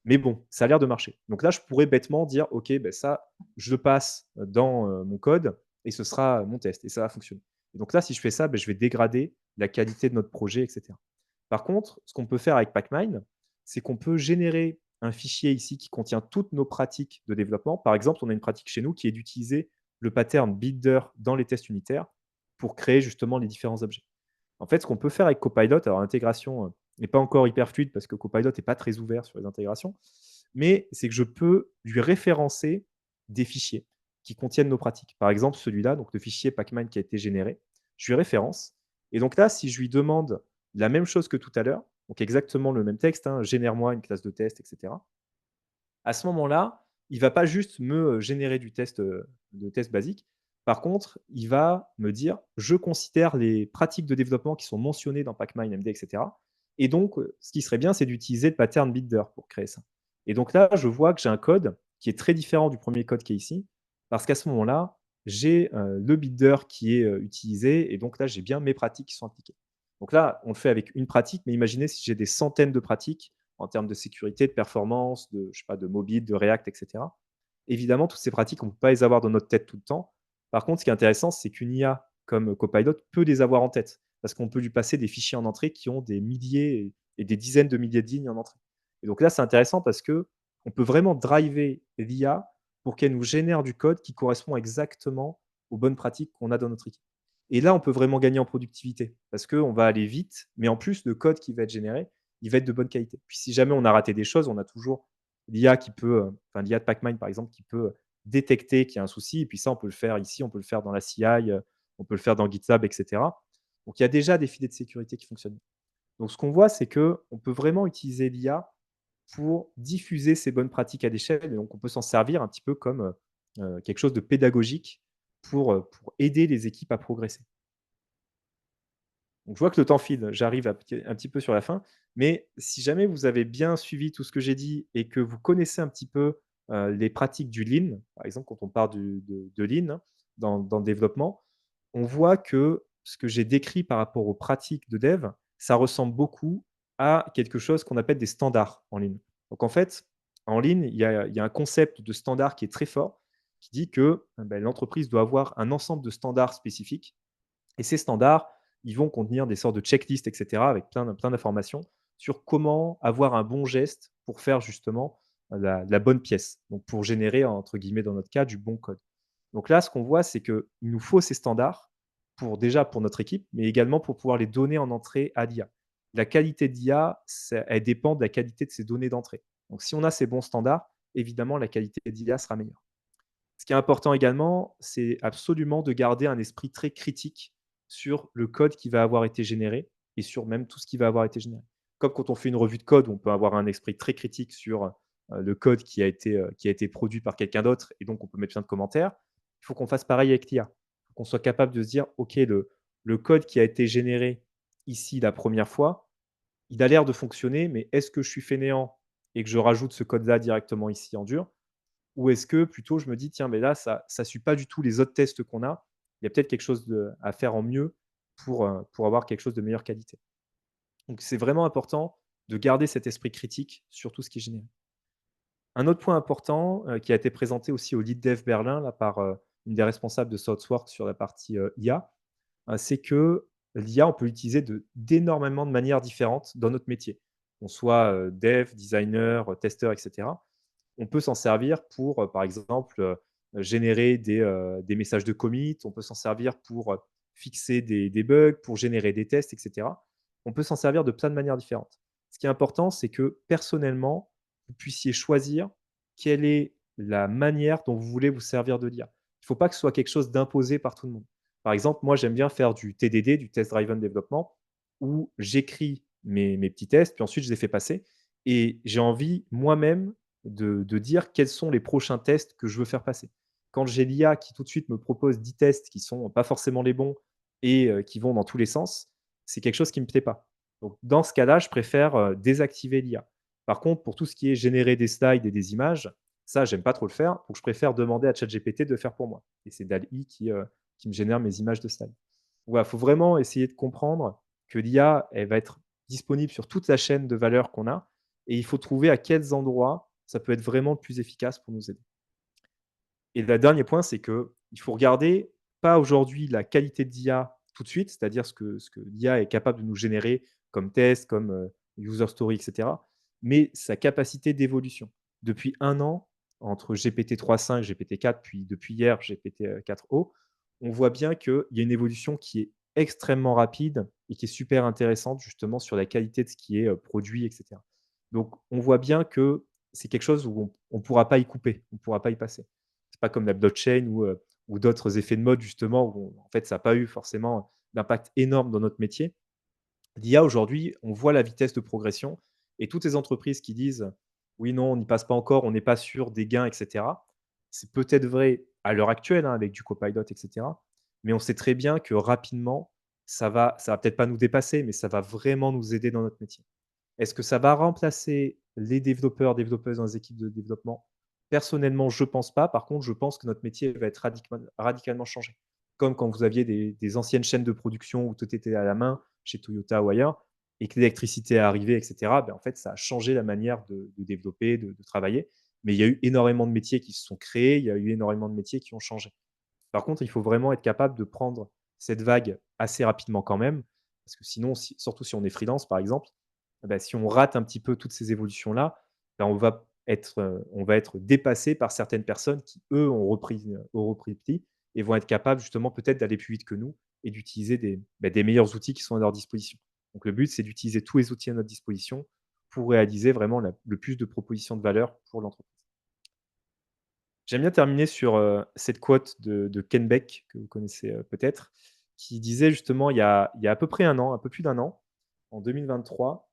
Mais bon, ça a l'air de marcher. Donc là, je pourrais bêtement dire, OK, ben ça, je le passe dans mon code et ce sera mon test et ça va fonctionner. Et donc là, si je fais ça, ben, je vais dégrader la qualité de notre projet, etc. Par contre, ce qu'on peut faire avec Pacmine, c'est qu'on peut générer un fichier ici qui contient toutes nos pratiques de développement. Par exemple, on a une pratique chez nous qui est d'utiliser le pattern builder dans les tests unitaires pour créer justement les différents objets. En fait, ce qu'on peut faire avec Copilot, alors l'intégration n'est pas encore hyper fluide parce que Copilot n'est pas très ouvert sur les intégrations, mais c'est que je peux lui référencer des fichiers qui contiennent nos pratiques. Par exemple, celui-là, donc le fichier Pacmine qui a été généré, je lui référence. Et donc là, si je lui demande la même chose que tout à l'heure, donc exactement le même texte, hein, génère-moi une classe de test, etc. À ce moment-là, il ne va pas juste me générer du test, de test basique. Par contre, il va me dire: «Je considère les pratiques de développement qui sont mentionnées dans Pacmine, MD et cetera et donc ce qui serait bien, c'est d'utiliser le pattern builder pour créer ça» et donc là, je vois que j'ai un code qui est très différent du premier code qui est ici, parce qu'à ce moment-là, j'ai, le builder qui est, utilisé et donc là, j'ai bien mes pratiques qui sont appliquées. Donc là, on le fait avec une pratique, mais imaginez si j'ai des centaines de pratiques en termes de sécurité, de performance, de, je sais pas, de mobile, de React, et cetera. Évidemment, toutes ces pratiques, on ne peut pas les avoir dans notre tête tout le temps. Par contre, ce qui est intéressant, c'est qu'une IA comme Copilot peut les avoir en tête, parce qu'on peut lui passer des fichiers en entrée qui ont des milliers et des dizaines de milliers de lignes en entrée. Et donc là, c'est intéressant parce que on peut vraiment driver l'IA pour qu'elle nous génère du code qui correspond exactement aux bonnes pratiques qu'on a dans notre équipe. Et là, on peut vraiment gagner en productivité parce qu'on va aller vite, mais en plus, le code qui va être généré, il va être de bonne qualité. Puis si jamais on a raté des choses, on a toujours l'IA qui peut, enfin l'IA de Pacmine par exemple, qui peut détecter qu'il y a un souci. Et puis ça, on peut le faire ici, on peut le faire dans la CI, on peut le faire dans GitLab, etc. Donc il y a déjà des filets de sécurité qui fonctionnent. Donc ce qu'on voit, c'est qu'on peut vraiment utiliser l'IA pour diffuser ces bonnes pratiques à l'échelle. Et donc on peut s'en servir un petit peu comme quelque chose de pédagogique pour aider les équipes à progresser. Donc, je vois que le temps file, j'arrive un petit peu sur la fin, mais si jamais vous avez bien suivi tout ce que j'ai dit et que vous connaissez un petit peu, les pratiques du Lean, par exemple, quand on parle de Lean, hein, dans le développement, on voit que ce que j'ai décrit par rapport aux pratiques de dev, ça ressemble beaucoup à quelque chose qu'on appelle des standards en Lean. Donc en fait, en Lean, il y a un concept de standard qui est très fort qui dit que l'entreprise doit avoir un ensemble de standards spécifiques. Et ces standards, ils vont contenir des sortes de checklists, et cetera, avec plein d'informations sur comment avoir un bon geste pour faire justement la bonne pièce. Donc pour générer, entre guillemets, dans notre cas, du bon code. Donc là, ce qu'on voit, c'est qu'il nous faut ces standards déjà pour notre équipe, mais également pour pouvoir les donner en entrée à l'IA. La qualité d'IA, elle dépend de la qualité de ces données d'entrée. Donc si on a ces bons standards, évidemment, la qualité d'IA sera meilleure. Ce qui est important également, c'est absolument de garder un esprit très critique sur le code qui va avoir été généré et sur même tout ce qui va avoir été généré. Comme quand on fait une revue de code, on peut avoir un esprit très critique sur le code qui a été produit par quelqu'un d'autre et donc on peut mettre plein de commentaires. Il faut qu'on fasse pareil avec l'IA. Il faut qu'on soit capable de se dire, OK, le code qui a été généré ici la première fois, il a l'air de fonctionner, mais est-ce que je suis fainéant et que je rajoute ce code-là directement ici en dur? Ou est-ce que plutôt je me dis: «Tiens, mais là, ça ne suit pas du tout les autres tests qu'on a. Il y a peut-être quelque chose à faire en mieux pour avoir quelque chose de meilleure qualité». Donc c'est vraiment important de garder cet esprit critique sur tout ce qui est généré. Un autre point important, qui a été présenté aussi au Lead Dev Berlin là par, une des responsables de Southworks sur la partie, IA, c'est que l'IA, on peut l'utiliser d'énormément de manières différentes dans notre métier. Qu'on soit, dev, designer, testeur et cetera. On peut s'en servir pour, par exemple, générer des messages de commit. On peut s'en servir pour, fixer des bugs, pour générer des tests et cetera. On peut s'en servir de plein de manières différentes. Ce qui est important, c'est que personnellement, vous puissiez choisir quelle est la manière dont vous voulez vous servir de l'IA. Il ne faut pas que ce soit quelque chose d'imposé par tout le monde. Par exemple, moi, j'aime bien faire du TDD, du Test Driven Development, où j'écris mes petits tests, puis ensuite je les fais passer et j'ai envie moi-même de dire quels sont les prochains tests que je veux faire passer. Quand j'ai l'IA qui tout de suite me propose 10 tests qui sont pas forcément les bons et qui vont dans tous les sens, c'est quelque chose qui me plaît pas. Donc dans ce cas-là, je préfère, désactiver l'IA. Par contre, pour tout ce qui est générer des slides et des images, ça j'aime pas trop le faire, donc je préfère demander à ChatGPT de le faire pour moi et c'est DALL-E qui me génère mes images de slides. Voilà, faut vraiment essayer de comprendre que l'IA, elle va être disponible sur toute la chaîne de valeur qu'on a et il faut trouver à quels endroits ça peut être vraiment le plus efficace pour nous aider. Et le dernier point, c'est qu'il faut regarder pas aujourd'hui la qualité de l'IA tout de suite, c'est-à-dire ce que l'IA est capable de nous générer comme test, comme, user story et cetera, mais sa capacité d'évolution. Depuis 1 an, entre GPT 3.5, GPT 4, puis depuis hier GPT, 4o, on voit bien qu'il y a une évolution qui est extrêmement rapide et qui est super intéressante justement sur la qualité de ce qui est, produit et cetera. Donc on voit bien que c'est quelque chose où on ne pourra pas y couper, on ne pourra pas y passer. C'est pas comme la blockchain ou d'autres effets de mode justement où en fait ça n'a pas eu forcément d'impact énorme dans notre métier. L'IA aujourd'hui, on voit la vitesse de progression et toutes les entreprises qui disent: «Oui, non, on n'y passe pas encore, on n'est pas sûr des gains» et cetera. C'est peut-être vrai à l'heure actuelle, hein, avec du copilot et cetera, mais on sait très bien que rapidement, ça va peut-être pas nous dépasser, mais ça va vraiment nous aider dans notre métier. Est-ce que ça va remplacer les développeurs, développeuses dans les équipes de développement? Personnellement, je pense pas. Par contre, je pense que notre métier va être radicalement changé. Comme quand vous aviez des anciennes chaînes de production où tout était à la main, chez Toyota ou ailleurs, et que l'électricité est arrivée, et cetera, en fait, ça a changé la manière de développer, de travailler. Mais il y a eu énormément de métiers qui se sont créés, il y a eu énormément de métiers qui ont changé. Par contre, il faut vraiment être capable de prendre cette vague assez rapidement quand même, parce que sinon, surtout si on est freelance, par exemple, si on rate un petit peu toutes ces évolutions-là, on va être dépassé par certaines personnes qui, eux, ont repris le pli et vont être capables justement peut-être d'aller plus vite que nous et d'utiliser des meilleurs outils qui sont à leur disposition. Donc le but, c'est d'utiliser tous les outils à notre disposition pour réaliser vraiment le plus de propositions de valeur pour l'entreprise. J'aime bien terminer sur, cette quote de Ken Beck, que vous connaissez, peut-être, qui disait justement il y a à peu près un an, un peu plus d'un an, en 2023,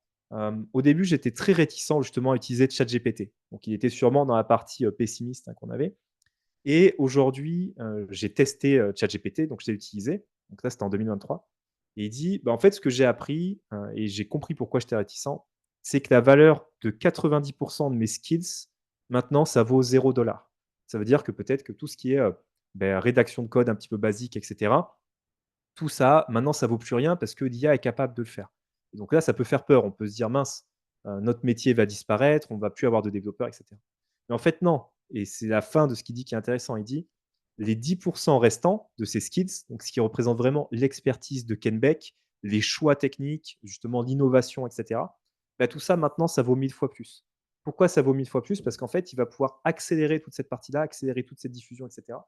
au début, j'étais très réticent justement à utiliser ChatGPT. Donc il était sûrement dans la partie, pessimiste, hein, qu'on avait et aujourd'hui, j'ai testé, ChatGPT, donc je l'ai utilisé. Donc ça, c'était en 2023 et il dit: «Bah, en fait, ce que j'ai appris, et j'ai compris pourquoi j'étais réticent, c'est que la valeur de 90 de mes skills, maintenant, ça vaut 0 $. Ça veut dire que peut-être que tout ce qui est, rédaction de code un petit peu basique et cetera, tout ça, maintenant, ça vaut plus rien parce que l'IA est capable de le faire. Et donc là, ça peut faire peur. On peut se dire: «Mince, notre métier va disparaître, on va plus avoir de développeurs» et cetera. Mais en fait, non. et c'est la fin de ce qu'il dit qui est intéressant. Il dit les 10% restants de ces skills, donc ce qui représente vraiment l'expertise de Ken Beck, les choix techniques, justement l'innovation, etc. Bah, tout ça maintenant, ça vaut 1000 fois plus. Pourquoi ça vaut 1000 fois plus? Parce qu'en fait, il va pouvoir accélérer toute cette partie-là, accélérer toute cette diffusion, etc.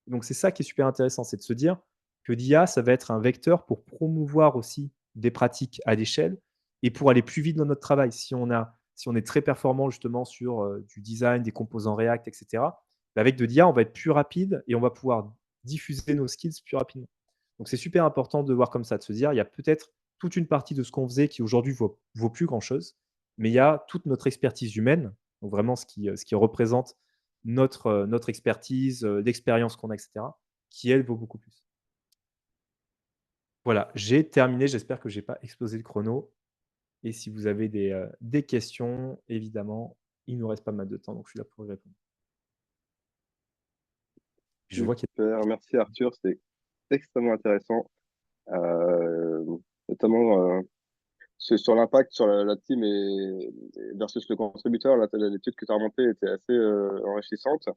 Donc c'est ça qui est super intéressant, c'est de se dire que l'IA, ça va être un vecteur pour promouvoir aussi des pratiques à l'échelle et pour aller plus vite dans notre travail. Si on est très performant justement sur du design, des composants React, etc., avec de l'IA, on va être plus rapide et on va pouvoir diffuser nos skills plus rapidement. Donc c'est super important de voir comme ça, de se dire, il y a peut-être toute une partie de ce qu'on faisait qui aujourd'hui vaut plus grand-chose, mais il y a toute notre expertise humaine, donc vraiment ce qui représente notre expertise, l'expérience qu'on a, etc., qui elle vaut beaucoup plus. Voilà, j'ai terminé. J'espère que j'ai pas explosé le chrono. Et si vous avez des questions, évidemment, il nous reste pas mal de temps, donc je suis là pour y répondre. Je vois qu'il y a... Super, merci Arthur, c'était extrêmement intéressant, euh, notamment sur l'impact sur la team versus le contributeur. L'étude que tu as remontée était assez enrichissante.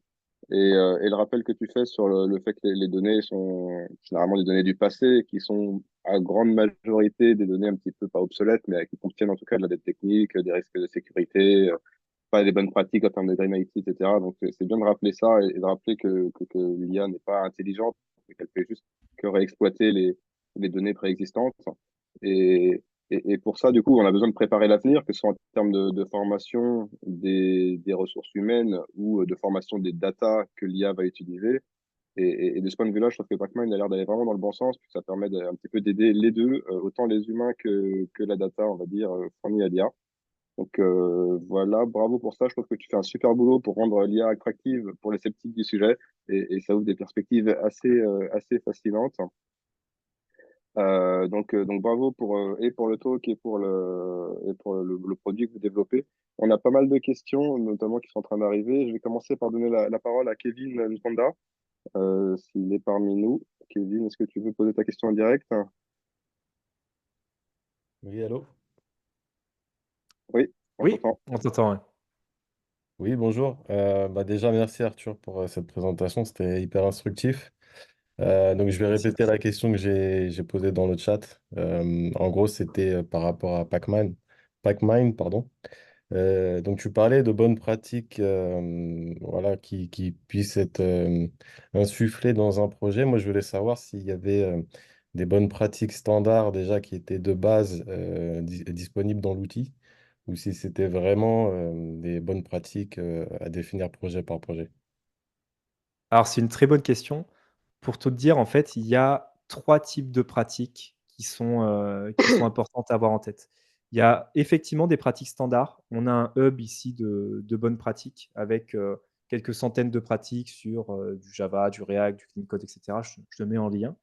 Et le rappel que tu fais sur le fait que les données sont généralement des données du passé, qui sont à grande majorité des données un petit peu pas obsolètes, mais qui contiennent en tout cas de la dette technique, des risques de sécurité, pas des bonnes pratiques en termes de Green IT, etc. Donc c'est bien de rappeler ça et de rappeler que l'IA n'est pas intelligente, mais qu'elle fait juste que réexploiter les données préexistantes. Et, et pour ça, du coup, on a besoin de préparer l'avenir, que ce soit en termes de formation des ressources humaines ou de formation des data que l'IA va utiliser. Et de ce point de vue-là, je trouve que Pacman a l'air d'aller vraiment dans le bon sens, puisque ça permet un petit peu d'aider les deux, autant les humains que la data, on va dire, fournie à l'IA. Donc voilà, bravo pour ça. Je trouve que tu fais un super boulot pour rendre l'IA attractive pour les sceptiques du sujet et ça ouvre des perspectives assez fascinantes. Donc bravo et pour le talk et pour le produit que vous développez. On a pas mal de questions, notamment qui sont en train d'arriver. Je vais commencer par donner la parole à Kevin Nkonda, s'il est parmi nous. Kevin, est-ce que tu veux poser ta question en direct? Oui, allô? Oui, on Oui, t'entend. on t'entend. Ouais. Oui, bonjour. Déjà, merci Arthur pour cette présentation, c'était hyper instructif. Donc, je vais Merci. répéter la question que j'ai posée dans le chat. En gros, c'était par rapport à Pacmind, pardon. Donc, tu parlais de bonnes pratiques voilà, qui puissent être insufflées dans un projet. Moi, je voulais savoir s'il y avait des bonnes pratiques standards déjà qui étaient de base disponibles dans l'outil ou si c'était vraiment des bonnes pratiques à définir projet par projet. Alors, c'est une très bonne question. Pour tout te dire, en fait, il y a 3 types de pratiques qui sont importantes à avoir en tête. Il y a effectivement des pratiques standards. On a un hub ici de bonnes pratiques avec, quelques centaines de pratiques sur, du Java, du React, du Clean Code, et cetera. Je le mets en lien,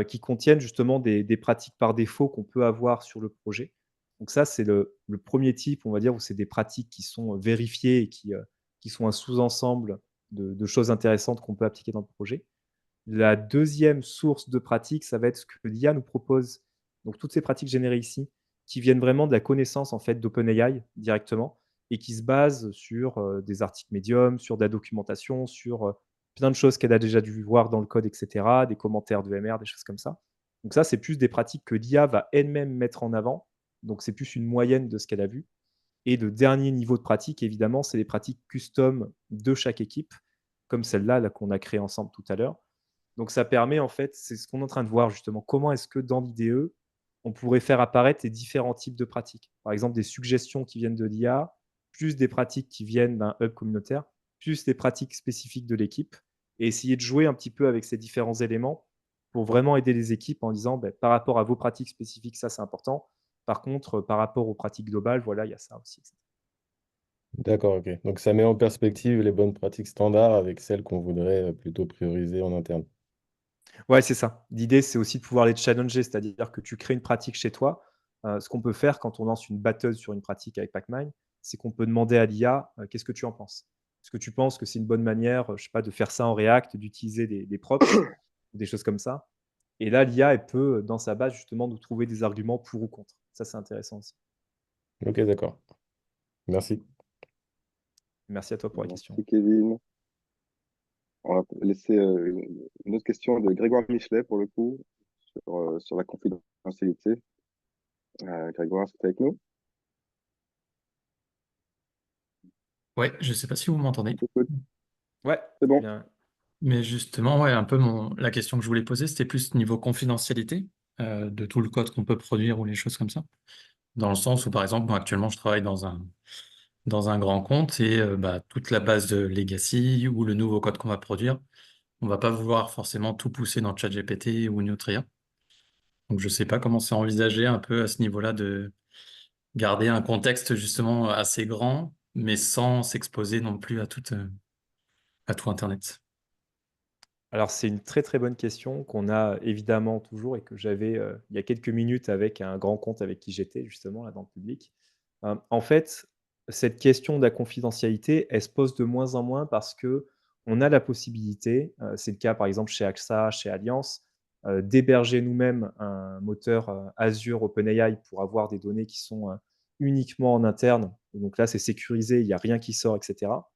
qui contiennent justement des pratiques par défaut qu'on peut avoir sur le projet. Donc ça, c'est le 1er type, on va dire, où c'est des pratiques qui sont vérifiées et qui sont un sous-ensemble de choses intéressantes qu'on peut appliquer dans le projet. La deuxième source de pratique, ça va être ce que l'IA nous propose. Donc toutes ces pratiques générées ici, qui viennent vraiment de la connaissance en fait d'OpenAI directement et qui se basent sur des articles Medium, sur de la documentation, sur plein de choses qu'elle a déjà dû voir dans le code, etc., des commentaires de MR, des choses comme ça. Donc ça, c'est plus des pratiques que l'IA va elle-même mettre en avant. Donc c'est plus une moyenne de ce qu'elle a vu. Et le dernier niveau de pratique, évidemment, c'est les pratiques custom de chaque équipe, comme celle-là là, qu'on a créée ensemble tout à l'heure. Donc ça permet en fait, c'est ce qu'on est en train de voir justement, comment est-ce que dans l'IDE, on pourrait faire apparaître les différents types de pratiques. Par exemple, des suggestions qui viennent de l'IA, plus des pratiques qui viennent d'un hub communautaire, plus des pratiques spécifiques de l'équipe, et essayer de jouer un petit peu avec ces différents éléments pour vraiment aider les équipes en disant, ben, par rapport à vos pratiques spécifiques, ça c'est important. Par contre, par rapport aux pratiques globales, voilà, il y a ça aussi. D'accord, ok. Donc ça met en perspective les bonnes pratiques standards avec celles qu'on voudrait plutôt prioriser en interne. Ouais, c'est ça. L'idée, c'est aussi de pouvoir les challenger, c'est-à-dire que tu crées une pratique chez toi. Ce qu'on peut faire quand on lance une battle sur une pratique avec Pacmind, c'est qu'on peut demander à l'IA qu'est-ce que tu en penses. Est-ce que tu penses que c'est une bonne manière, je sais pas, de faire ça en React, d'utiliser des props, des choses comme ça. Et là, l'IA, elle peut, dans sa base, justement, nous trouver des arguments pour ou contre. Ça, c'est intéressant aussi. Ok, d'accord. Merci. Merci à toi pour la question. Merci Kevin. On va laisser une autre question de Grégoire Michelet pour le coup sur la confidentialité. Grégoire, est-ce que tu es avec nous? Ouais, je sais pas si vous m'entendez. Écoute, Ouais, c'est bon. bien. Mais justement, ouais, un peu la question que je voulais poser, c'était plus niveau confidentialité de tout le code qu'on peut produire ou les choses comme ça. Dans le sens où, par exemple, moi, actuellement, je travaille dans un grand compte et bah, toute la base de legacy ou le nouveau code qu'on va produire, on va pas vouloir forcément tout pousser dans ChatGPT ou une autre IA. Donc, je sais pas comment c'est envisagé un peu à ce niveau-là de garder un contexte justement assez grand, mais sans s'exposer non plus à tout Internet. Alors, c'est une très, très bonne question qu'on a évidemment toujours et que j'avais, il y a quelques minutes avec un grand compte avec qui j'étais justement là dans le public. En fait, cette question de la confidentialité, elle se pose de moins en moins parce que on a la possibilité, c'est le cas par exemple chez AXA, chez Allianz, d'héberger nous-mêmes un moteur, Azure OpenAI pour avoir des données qui sont, uniquement en interne. Donc là, c'est sécurisé, il y a rien qui sort et cetera.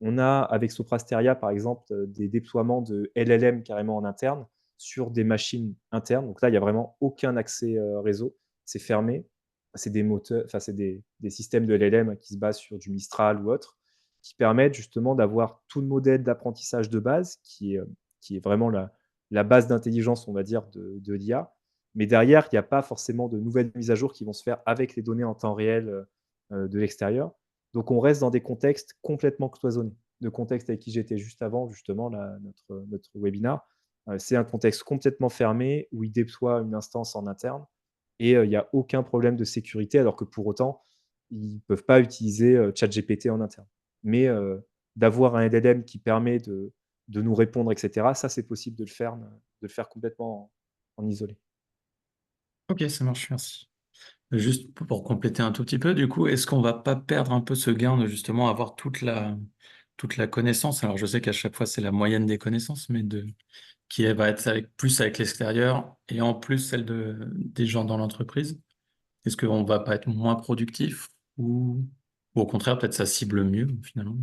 On a, avec Soprasteria, par exemple, des déploiements de LLM carrément en interne sur des machines internes. Donc là, il y a vraiment aucun accès, réseau. C'est fermé. C'est des moteurs, enfin, c'est des systèmes de LLM qui se basent sur du Mistral ou autre, qui permettent justement d'avoir tout le modèle d'apprentissage de base qui est vraiment la base d'intelligence, on va dire, de l'IA. Mais derrière, il n'y a pas forcément de nouvelles mises à jour qui vont se faire avec les données en temps réel, de l'extérieur. Donc on reste dans des contextes complètement cloisonnés. Le contexte avec qui j'étais juste avant, justement, là, notre webinar, c'est un contexte complètement fermé où il déploie une instance en interne et il n'y a aucun problème de sécurité, alors que pour autant, ils ne peuvent pas utiliser ChatGPT en interne. Mais d'avoir un LLM qui permet de nous répondre, etc., ça, c'est possible de le faire complètement en isolé. Ok, ça marche, merci. Juste pour compléter un tout petit peu, du coup, est-ce qu'on va pas perdre un peu ce gain de justement avoir toute la connaissance? Alors, je sais qu'à chaque fois, c'est la moyenne des connaissances, mais va être plus avec l'extérieur et en plus celle des gens dans l'entreprise. Est-ce qu'on va pas être moins productif ou au contraire, peut-être ça cible mieux finalement?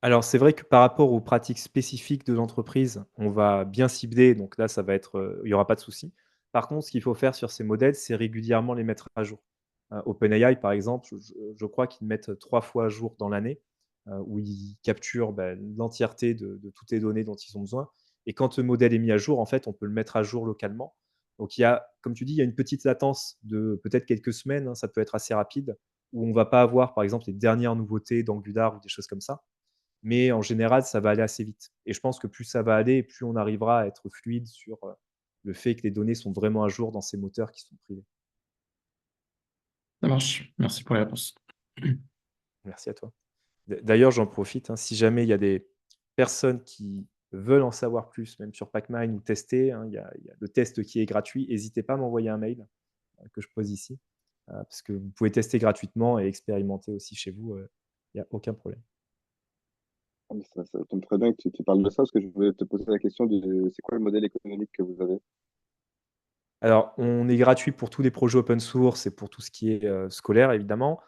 Alors, c'est vrai que par rapport aux pratiques spécifiques de l'entreprise, on va bien cibler, donc là, ça va être, il y aura pas de souci. Par contre, ce qu'il faut faire sur ces modèles, c'est régulièrement les mettre à jour. OpenAI, par exemple, je crois qu'ils mettent 3 fois à jour dans l'année, où ils capturent, l'entièreté de toutes les données dont ils ont besoin et quand le modèle est mis à jour, en fait, on peut le mettre à jour localement. Donc il y a, comme tu dis, il y a une petite latence de peut-être quelques semaines, hein, ça peut être assez rapide, où on ne va pas avoir, par exemple, les dernières nouveautés d'Angular ou des choses comme ça. Mais en général, ça va aller assez vite et je pense que plus ça va aller, plus on arrivera à être fluide sur, le fait que les données sont vraiment à jour dans ces moteurs qui sont privés. Ça marche. Merci pour la réponse. Merci à toi. D'ailleurs, j'en profite, hein, si jamais il y a des personnes qui veulent en savoir plus, même sur Pacmine ou tester, hein, il y a le test qui est gratuit. N'hésitez pas à m'envoyer un mail, que je pose ici, parce que vous pouvez tester gratuitement et expérimenter aussi chez vous, il y a aucun problème. Ah, mais ça tombe très bien que tu parles de ça, parce que je voulais te poser la question de c'est quoi le modèle économique que vous avez? Alors, on est gratuit pour tous les projets open source et pour tout ce qui est, scolaire évidemment.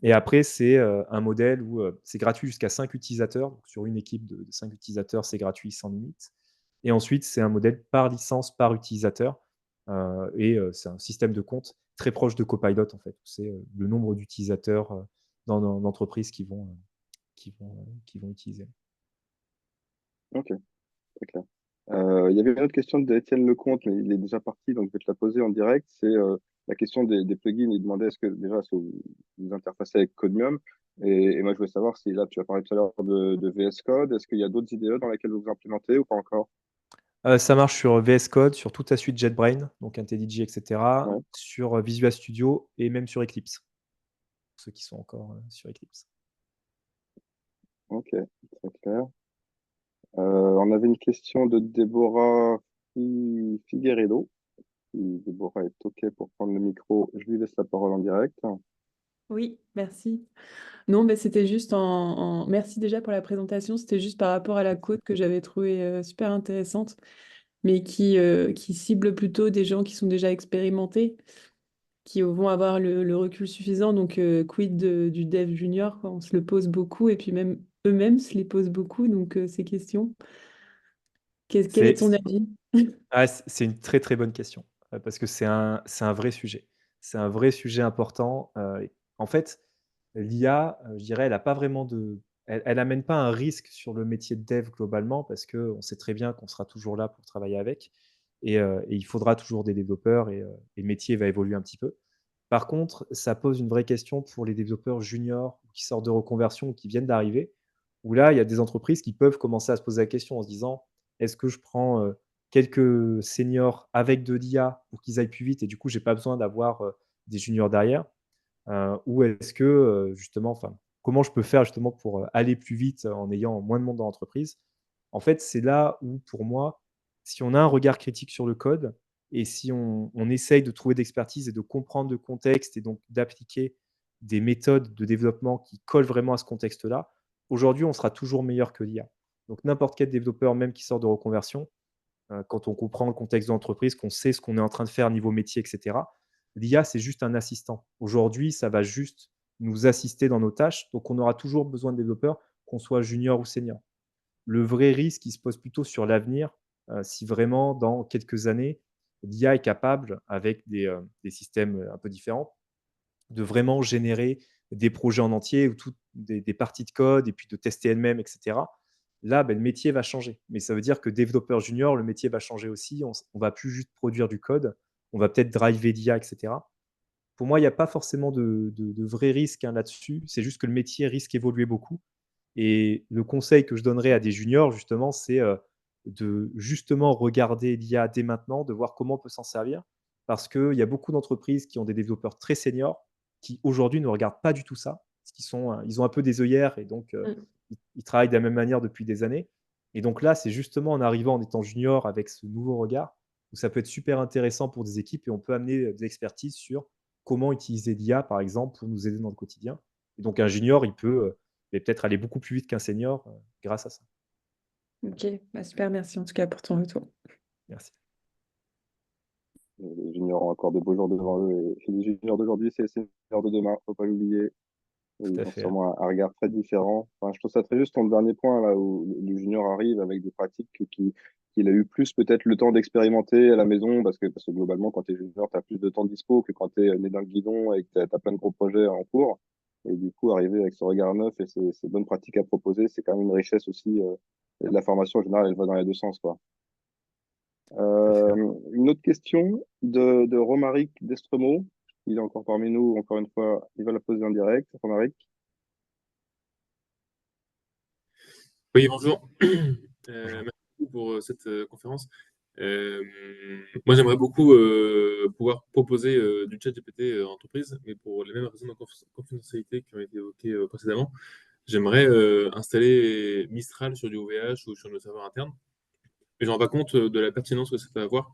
Et après c'est, un modèle où, c'est gratuit jusqu'à 5 utilisateurs. Donc sur une équipe de 5 utilisateurs, c'est gratuit sans limite. Et ensuite, c'est un modèle par licence, par utilisateur, c'est un système de compte très proche de Copilot en fait. C'est, le nombre d'utilisateurs, dans l'entreprise qui vont utiliser. Ok, très clair. Il y avait une autre question d'Étienne Lecomte, mais il est déjà parti, donc je vais te la poser en direct. C'est la question des plugins. Il demandait est-ce que vous vous interfacez avec Codemium? Et moi, je voulais savoir si là, tu as parlé tout à l'heure de VS Code. Est-ce qu'il y a d'autres IDE dans lesquelles vous vous implémentez ou pas encore? Ça marche sur VS Code, sur toute la suite JetBrains, donc IntelliJ et cetera, Ouais, sur, Visual Studio et même sur Eclipse, pour ceux qui sont encore, sur Eclipse. ok, très clair. On avait une question de Déborah Figueredo. Si Déborah est OK pour prendre le micro, je lui laisse la parole en direct. Oui, merci. Non, mais c'était juste merci déjà pour la présentation. C'était juste par rapport à la code que j'avais trouvée super intéressante, mais qui cible plutôt des gens qui sont déjà expérimentés, qui vont avoir le recul suffisant. Donc, quid du dev junior, quoi. On se le pose beaucoup et puis même eux-mêmes se les posent beaucoup. Donc, ces questions. Quel est C'est ton avis? c'est une très très bonne question parce que c'est un vrai sujet. C'est un vrai sujet important. En fait, l'IA, je dirais, elle a pas vraiment elle amène pas un risque sur le métier de dev globalement parce qu'on sait très bien qu'on sera toujours là pour travailler avec et il faudra toujours des développeurs et le métier va évoluer un petit peu. Par contre, ça pose une vraie question pour les développeurs juniors qui sortent de reconversion ou qui viennent d'arriver, où là, il y a des entreprises qui peuvent commencer à se poser la question en se disant: «Est-ce que je prends, quelques seniors avec de l'IA pour qu'ils aillent plus vite et du coup, j'ai pas besoin d'avoir, des juniors derrière? Ou est-ce que, justement, enfin, comment je peux faire justement pour, aller plus vite en ayant moins de monde dans l'entreprise?» En fait, c'est là où pour moi, si on a un regard critique sur le code et si on essaye de trouver d'expertise et de comprendre le contexte et donc d'appliquer des méthodes de développement qui collent vraiment à ce contexte-là, aujourd'hui, on sera toujours meilleur que l'IA. Donc n'importe quel développeur, même qui sort de reconversion, quand on comprend le contexte de l'entreprise, qu'on sait ce qu'on est en train de faire niveau métier et cetera, l'IA, c'est juste un assistant. Aujourd'hui, ça va juste nous assister dans nos tâches, donc on aura toujours besoin de développeurs, qu'on soit junior ou senior. Le vrai risque, il se pose plutôt sur l'avenir, si vraiment dans quelques années, l'IA est capable, avec des systèmes, un peu différents, de vraiment générer des projets en entier ou toutes des parties de code et puis de tester elles-mêmes et cetera. Là, le métier va changer. Mais ça veut dire que développeur junior, le métier va changer aussi. On va plus juste produire du code, on va peut-être driver l'IA et cetera. Pour moi, il y a pas forcément de vrai risque, hein, là-dessus. C'est juste que le métier risque d'évoluer beaucoup et le conseil que je donnerais à des juniors justement, c'est, de justement regarder l'IA dès maintenant, de voir comment on peut s'en servir. Parce qu'il y a beaucoup d'entreprises qui ont des développeurs très seniors, qui aujourd'hui ne regardent pas du tout ça. Parce qu'ils sont, ils ont un peu des œillères et donc, Mmh. ils travaillent de la même manière depuis des années. Et donc là, c'est justement en arrivant en étant junior avec ce nouveau regard, où ça peut être super intéressant pour des équipes et on peut amener, des expertises sur comment utiliser l'IA, par exemple, pour nous aider dans le quotidien. Et donc un junior, il peut, peut-être aller beaucoup plus vite qu'un senior, grâce à ça. Ok, bah, super, merci en tout cas pour ton retour. Merci. Les juniors ont encore de beaux jours devant eux. Et les juniors d'aujourd'hui, c'est les seniors de demain, faut pas l'oublier. Et Tout ils à ont fait. sûrement un regard très différent. Enfin, je trouve ça très juste ton dernier point, là, où le junior arrive avec des pratiques qu'il a eu plus peut-être le temps d'expérimenter à la maison, parce que globalement, quand tu es junior, tu as plus de temps de dispo que quand tu es né dans le guidon et que tu as plein de gros projets en cours. Et du coup, arriver avec ce regard neuf et ces bonnes pratiques à proposer, c'est quand même une richesse aussi. Et la formation, en général, elle va dans les deux sens, quoi. Tout à fait, ouais. Une autre question de Romaric Destremo. Il est encore parmi nous, encore une fois, il va la poser en direct. Romaric. Oui, bonjour. Merci beaucoup pour cette conférence. Euh, Moi, j'aimerais beaucoup pouvoir proposer du chat GPT en entreprise, mais pour les mêmes raisons de confidentialité qui ont été évoquées précédemment. J'aimerais installer Mistral sur du OVH ou sur nos serveurs internes, mais je ne me rends pas compte de la pertinence que ça peut avoir,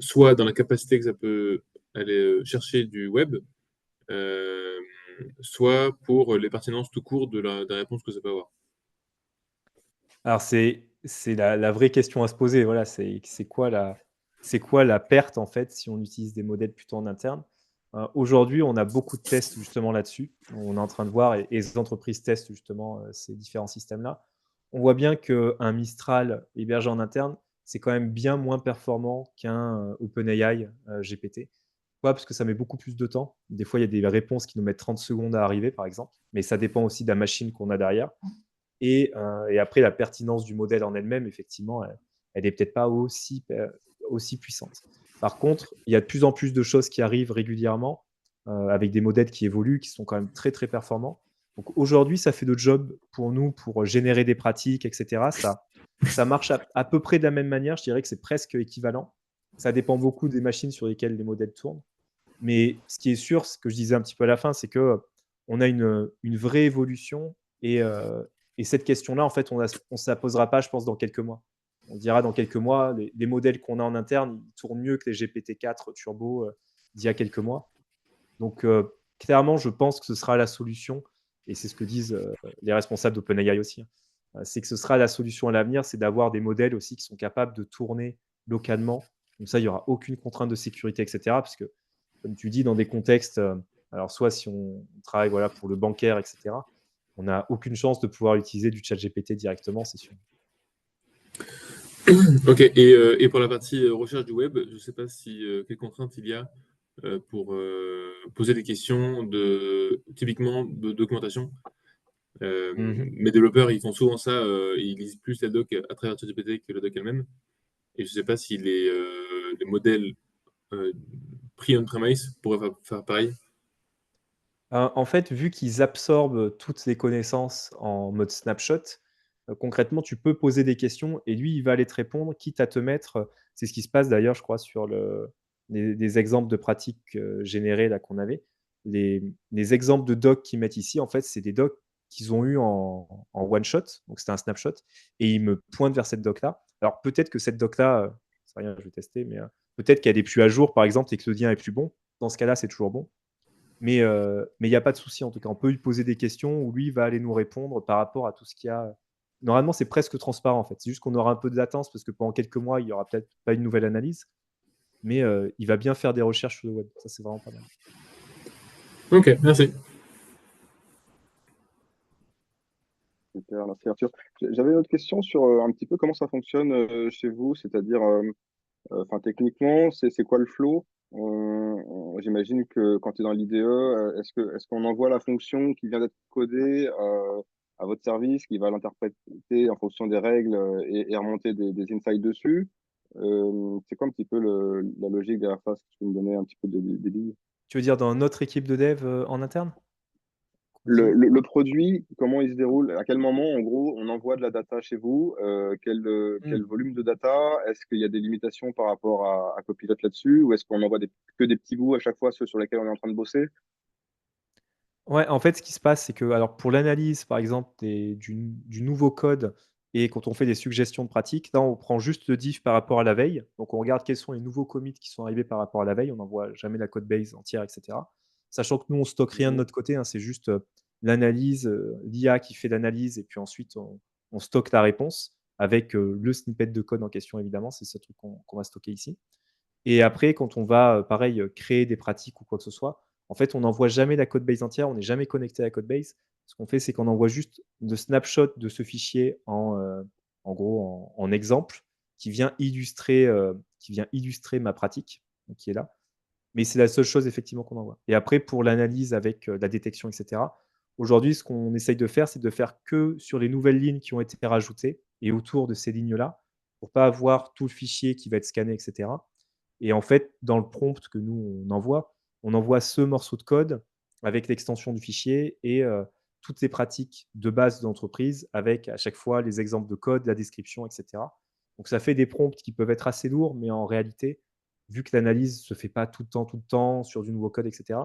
soit dans la capacité que ça peut aller chercher du web, euh, soit pour les pertinences tout court des réponses que ça peut avoir. Alors c'est la vraie question à se poser, voilà, c'est quoi la perte, en fait, si on utilise des modèles plutôt en interne? Aujourd'hui, on a beaucoup de tests justement là-dessus. On est en train de voir et les entreprises testent justement, ces différents systèmes-là. On voit bien qu'un Mistral hébergé en interne, c'est quand même bien moins performant qu'un, OpenAI, GPT. Pourquoi? Parce que ça met beaucoup plus de temps. Des fois, il y a des réponses qui nous mettent 30 secondes à arriver, par exemple, mais ça dépend aussi de la machine qu'on a derrière. Et après, la pertinence du modèle en elle-même, effectivement, elle est peut-être pas aussi puissante. Par contre, il y a de plus en plus de choses qui arrivent régulièrement, avec des modèles qui évoluent, qui sont quand même très, très performants. Donc aujourd'hui, ça fait le job pour nous, pour générer des pratiques, et cetera. Ça marche à peu près de la même manière. Je dirais que c'est presque équivalent. Ça dépend beaucoup des machines sur lesquelles les modèles tournent. Mais ce qui est sûr, ce que je disais un petit peu à la fin, c'est qu'on a une vraie évolution et cette question-là, en fait, on ne se la posera pas, je pense, dans quelques mois. On dira dans quelques mois, les modèles qu'on a en interne, ils tournent mieux que les GPT-4 Turbo d'il y a quelques mois. Donc, clairement, je pense que ce sera la solution, et c'est ce que disent les responsables d'OpenAI aussi, hein. C'est que ce sera la solution à l'avenir, c'est d'avoir des modèles aussi qui sont capables de tourner localement. Comme ça, il n'y aura aucune contrainte de sécurité, etc. Parce que comme tu dis, dans des contextes, alors soit si on travaille voilà, pour le bancaire, etc., on n'a aucune chance de pouvoir utiliser du chat GPT directement, c'est sûr. Ok, et pour la partie recherche du web, je ne sais pas si quelles contraintes il y a pour poser des questions typiquement de documentation. Mes développeurs, ils font souvent ça, ils lisent plus la doc à travers ChatGPT que la doc elle-même. Et je ne sais pas si les modèles pris on-premise pourraient faire pareil. En fait, vu qu'ils absorbent toutes les connaissances en mode snapshot, concrètement, tu peux poser des questions et lui, il va aller te répondre, quitte à te mettre, c'est ce qui se passe d'ailleurs, je crois, sur les exemples de pratiques générés là qu'on avait. Les exemples de docs qu'ils mettent ici, en fait, c'est des docs qu'ils ont eu en one shot, donc c'était un snapshot, et ils me pointent vers cette doc-là. Alors peut-être que cette doc-là, c'est rien, je vais tester, mais peut-être qu'elle est plus à jour, par exemple, et que le lien est plus bon. Dans ce cas-là, c'est toujours bon. Mais il n'y a pas de souci, en tout cas. On peut lui poser des questions où lui va aller nous répondre par rapport à tout ce qu'il y a. Normalement, c'est presque transparent, en fait. C'est juste qu'on aura un peu de latence parce que pendant quelques mois, il n'y aura peut-être pas une nouvelle analyse. Mais il va bien faire des recherches sur le web. Ça, c'est vraiment pas mal. Ok, merci. Super, merci Arthur. J'avais une autre question sur un petit peu comment ça fonctionne chez vous, c'est-à-dire, enfin techniquement, c'est quoi le flow? J'imagine que quand tu es dans l'IDE, est-ce qu'on envoie la fonction qui vient d'être codée à votre service, qui va l'interpréter en fonction des règles et remonter des insights dessus? C'est quoi un petit peu la logique derrière ça? Est-ce que tu peux me donner un petit peu des billes? Tu veux dire dans notre équipe de dev en interne? Le produit, comment il se déroule? À quel moment, en gros, on envoie de la data chez vous? Quel volume de data? Est-ce qu'il y a des limitations par rapport à Copilot là-dessus? Ou est-ce qu'on envoie que des petits bouts à chaque fois, ceux sur lesquels on est en train de bosser? Ouais, en fait, ce qui se passe, c'est que alors pour l'analyse, par exemple, du nouveau code et quand on fait des suggestions de pratique, là, on prend juste le diff par rapport à la veille. Donc, on regarde quels sont les nouveaux commits qui sont arrivés par rapport à la veille. On n'envoie jamais la code base entière, etc. Sachant que nous, on stocke rien de notre côté, hein, c'est juste l'analyse, l'IA qui fait l'analyse et puis ensuite, on stocke la réponse avec le snippet de code en question, évidemment. C'est ce truc qu'on va stocker ici. Et après, quand on va, pareil, créer des pratiques ou quoi que ce soit, en fait, on n'envoie jamais la code base entière, on n'est jamais connecté à la code base. Ce qu'on fait, c'est qu'on envoie juste le snapshot de ce fichier en gros, en exemple qui vient illustrer ma pratique, donc qui est là. Mais c'est la seule chose effectivement qu'on envoie. Et après, pour l'analyse avec la détection, etc., aujourd'hui, ce qu'on essaye de faire, c'est de faire que sur les nouvelles lignes qui ont été rajoutées et autour de ces lignes-là, pour pas avoir tout le fichier qui va être scanné, etc. Et en fait, dans le prompt que nous, on envoie ce morceau de code avec l'extension du fichier et toutes les pratiques de base de l'entreprise avec à chaque fois les exemples de code, la description, etc. Donc ça fait des prompts qui peuvent être assez lourds, mais en réalité, vu que l'analyse ne se fait pas tout le temps sur du nouveau code, etc.,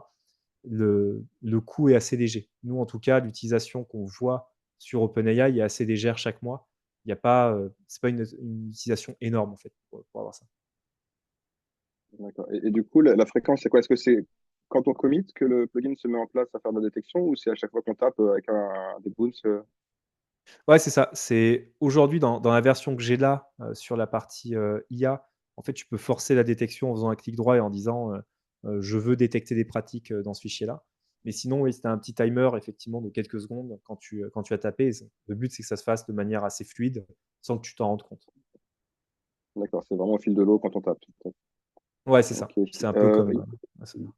le coût est assez léger. Nous, en tout cas, l'utilisation qu'on voit sur OpenAI est assez légère chaque mois. Il y a pas, c'est pas une utilisation énorme en fait pour avoir ça. D'accord. Et du coup, la fréquence, c'est quoi? Est-ce que c'est quand on commit que le plugin se met en place à faire de la détection ou c'est à chaque fois qu'on tape avec des bounce? Ouais, c'est ça. C'est aujourd'hui dans la version que j'ai là, sur la partie, IA, en fait, tu peux forcer la détection en faisant un clic droit et en disant, «Je veux détecter des pratiques, dans ce fichier-là». Mais sinon, oui, c'était un petit timer effectivement de quelques secondes quand tu as tapé. Le but, c'est que ça se fasse de manière assez fluide, sans que tu t'en rendes compte. D'accord, c'est vraiment au fil de l'eau quand on tape. Ouais, c'est ça. Ok. C'est un peu comme, Asana.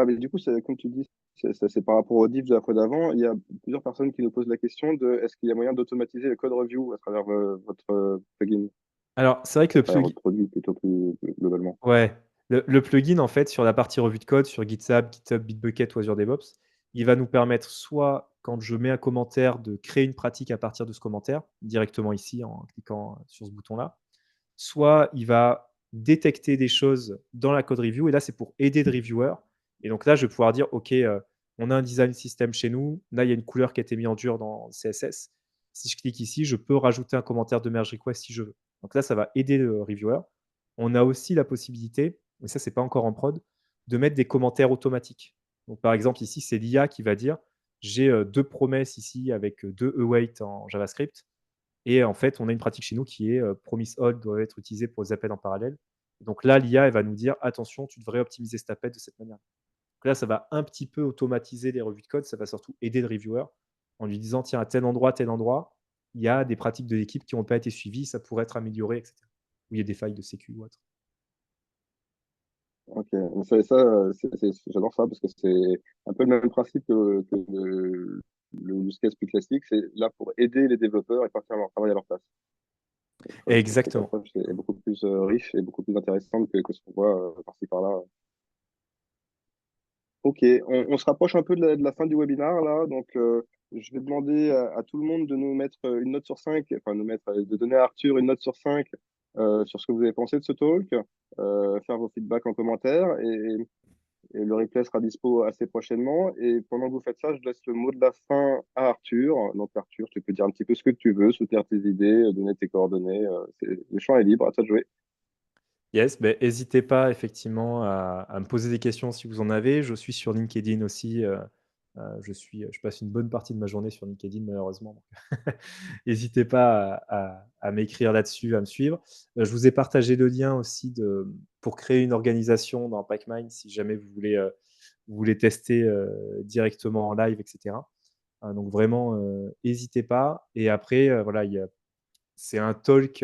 Mais du coup, comme tu dis, c'est par rapport au diff de la fois d'avant. Il y a plusieurs personnes qui nous posent la question de est-ce qu'il y a moyen d'automatiser le code review à travers votre plugin, Alors, c'est vrai que à le travers plugin votre produit plutôt plus globalement. ouais, le plugin, en fait, sur la partie revue de code, sur GitHub, Bitbucket ou Azure DevOps, il va nous permettre soit, quand je mets un commentaire, de créer une pratique à partir de ce commentaire, directement ici, en cliquant sur ce bouton-là. Soit il va détecter des choses dans la code review et là, c'est pour aider le reviewer et donc là, je vais pouvoir dire: «OK, on a un design system chez nous. Là, il y a une couleur qui a été mise en dur dans CSS. Si je clique ici, je peux rajouter un commentaire de merge request si je veux». Donc là, ça va aider le reviewer. On a aussi la possibilité, mais ça, c'est pas encore en prod, de mettre des commentaires automatiques. Donc par exemple, ici, c'est l'IA qui va dire: «J'ai, 2 promesses ici avec, 2 await en JavaScript et en fait, on a une pratique chez nous qui est, promise all doit être utilisé pour les appels en parallèle. Donc là, l'IA, elle va nous dire, attention, tu devrais optimiser cet appel de cette manière. Donc là, ça va un petit peu automatiser les revues de code. Ça va surtout aider le reviewer en lui disant, tiens, à tel endroit, il y a des pratiques de l'équipe qui n'ont pas été suivies, ça pourrait être amélioré, etc. Ou il y a des failles de sécu ou autre. Ok, j'adore ça parce que c'est un peu le même principe que le use case plus classique. C'est là pour aider les développeurs et pas faire leur travail à leur place. Je trouve que cette Exactement. approche est beaucoup plus riche et beaucoup plus intéressante que ce qu'on voit par-ci par-là. Ok, on se rapproche un peu de la fin du webinaire là, donc je vais demander à tout le monde de nous mettre une note sur 5, enfin de donner à Arthur une note sur 5 sur ce que vous avez pensé de ce talk, faire vos feedbacks en commentaire et le replay sera dispo assez prochainement. Et pendant que vous faites ça, je laisse le mot de la fin à Arthur. Donc Arthur, tu peux dire un petit peu ce que tu veux, soutenir tes idées, donner tes coordonnées. Le champ est libre, à toi de jouer. Yes, ben, n'hésitez pas effectivement à me poser des questions si vous en avez. Je suis sur LinkedIn aussi. Je passe une bonne partie de ma journée sur LinkedIn, malheureusement. Donc, n'hésitez pas à m'écrire là-dessus, à me suivre. Je vous ai partagé le lien aussi pour créer une organisation dans Pacmind si jamais vous voulez tester directement en live, etc. Donc vraiment, n'hésitez pas. Et après, voilà, c'est un talk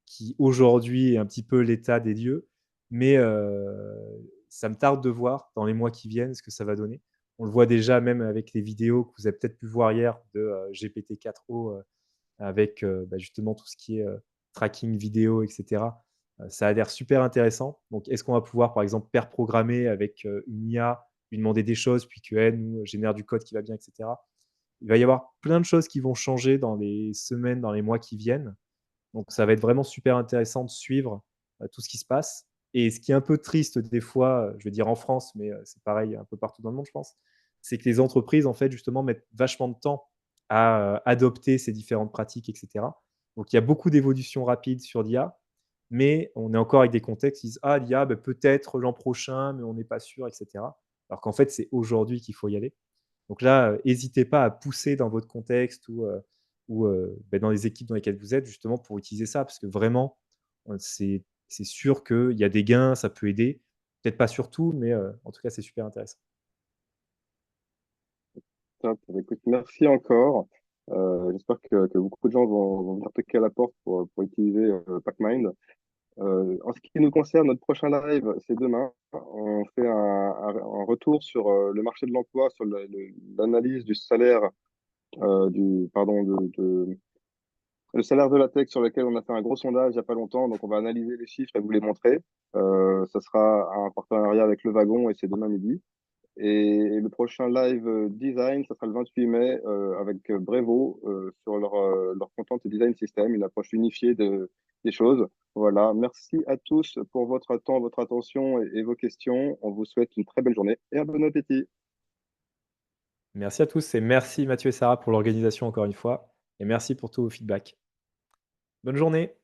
qui aujourd'hui est un petit peu l'état des lieux, mais ça me tarde de voir dans les mois qui viennent ce que ça va donner. On le voit déjà même avec les vidéos que vous avez peut-être pu voir hier de GPT-4o avec justement tout ce qui est tracking vidéo, etc. Ça a l'air super intéressant. Donc, est-ce qu'on va pouvoir, par exemple, pair programmer avec une IA, lui demander des choses, puis qu'elle nous génère du code qui va bien, etc. Il va y avoir plein de choses qui vont changer dans les semaines, dans les mois qui viennent. Donc, ça va être vraiment super intéressant de suivre tout ce qui se passe. Et ce qui est un peu triste des fois, je vais dire en France, mais c'est pareil un peu partout dans le monde, je pense, c'est que les entreprises, en fait, justement, mettent vachement de temps à adopter ces différentes pratiques, etc. Donc, il y a beaucoup d'évolutions rapides sur l'IA, mais on est encore avec des contextes qui disent ah, l'IA, peut-être l'an prochain, mais on n'est pas sûr, etc. Alors qu'en fait, c'est aujourd'hui qu'il faut y aller. Donc là, n'hésitez pas à pousser dans votre contexte ou dans les équipes dans lesquelles vous êtes, justement, pour utiliser ça, parce que vraiment, c'est sûr qu'il y a des gains, ça peut aider. Peut-être pas sur tout, mais en tout cas, c'est super intéressant. Top. Écoute, merci encore. J'espère que beaucoup de gens vont venir toquer à la porte pour utiliser Pacmind. En ce qui nous concerne, notre prochain live, c'est demain. On fait un retour sur le marché de l'emploi, sur l'analyse du salaire, le salaire de la tech sur lequel on a fait un gros sondage il n'y a pas longtemps. Donc, on va analyser les chiffres et vous les montrer. Ça sera un partenariat avec Le Wagon et c'est demain midi. Et le prochain live design, ça sera le 28 mai avec Brevo sur leur content et design system, une approche unifiée des choses. Voilà, merci à tous pour votre temps, votre attention et vos questions. On vous souhaite une très belle journée et un bon appétit. Merci à tous et merci Mathieu et Sarah pour l'organisation encore une fois. Et merci pour tous vos feedbacks. Bonne journée.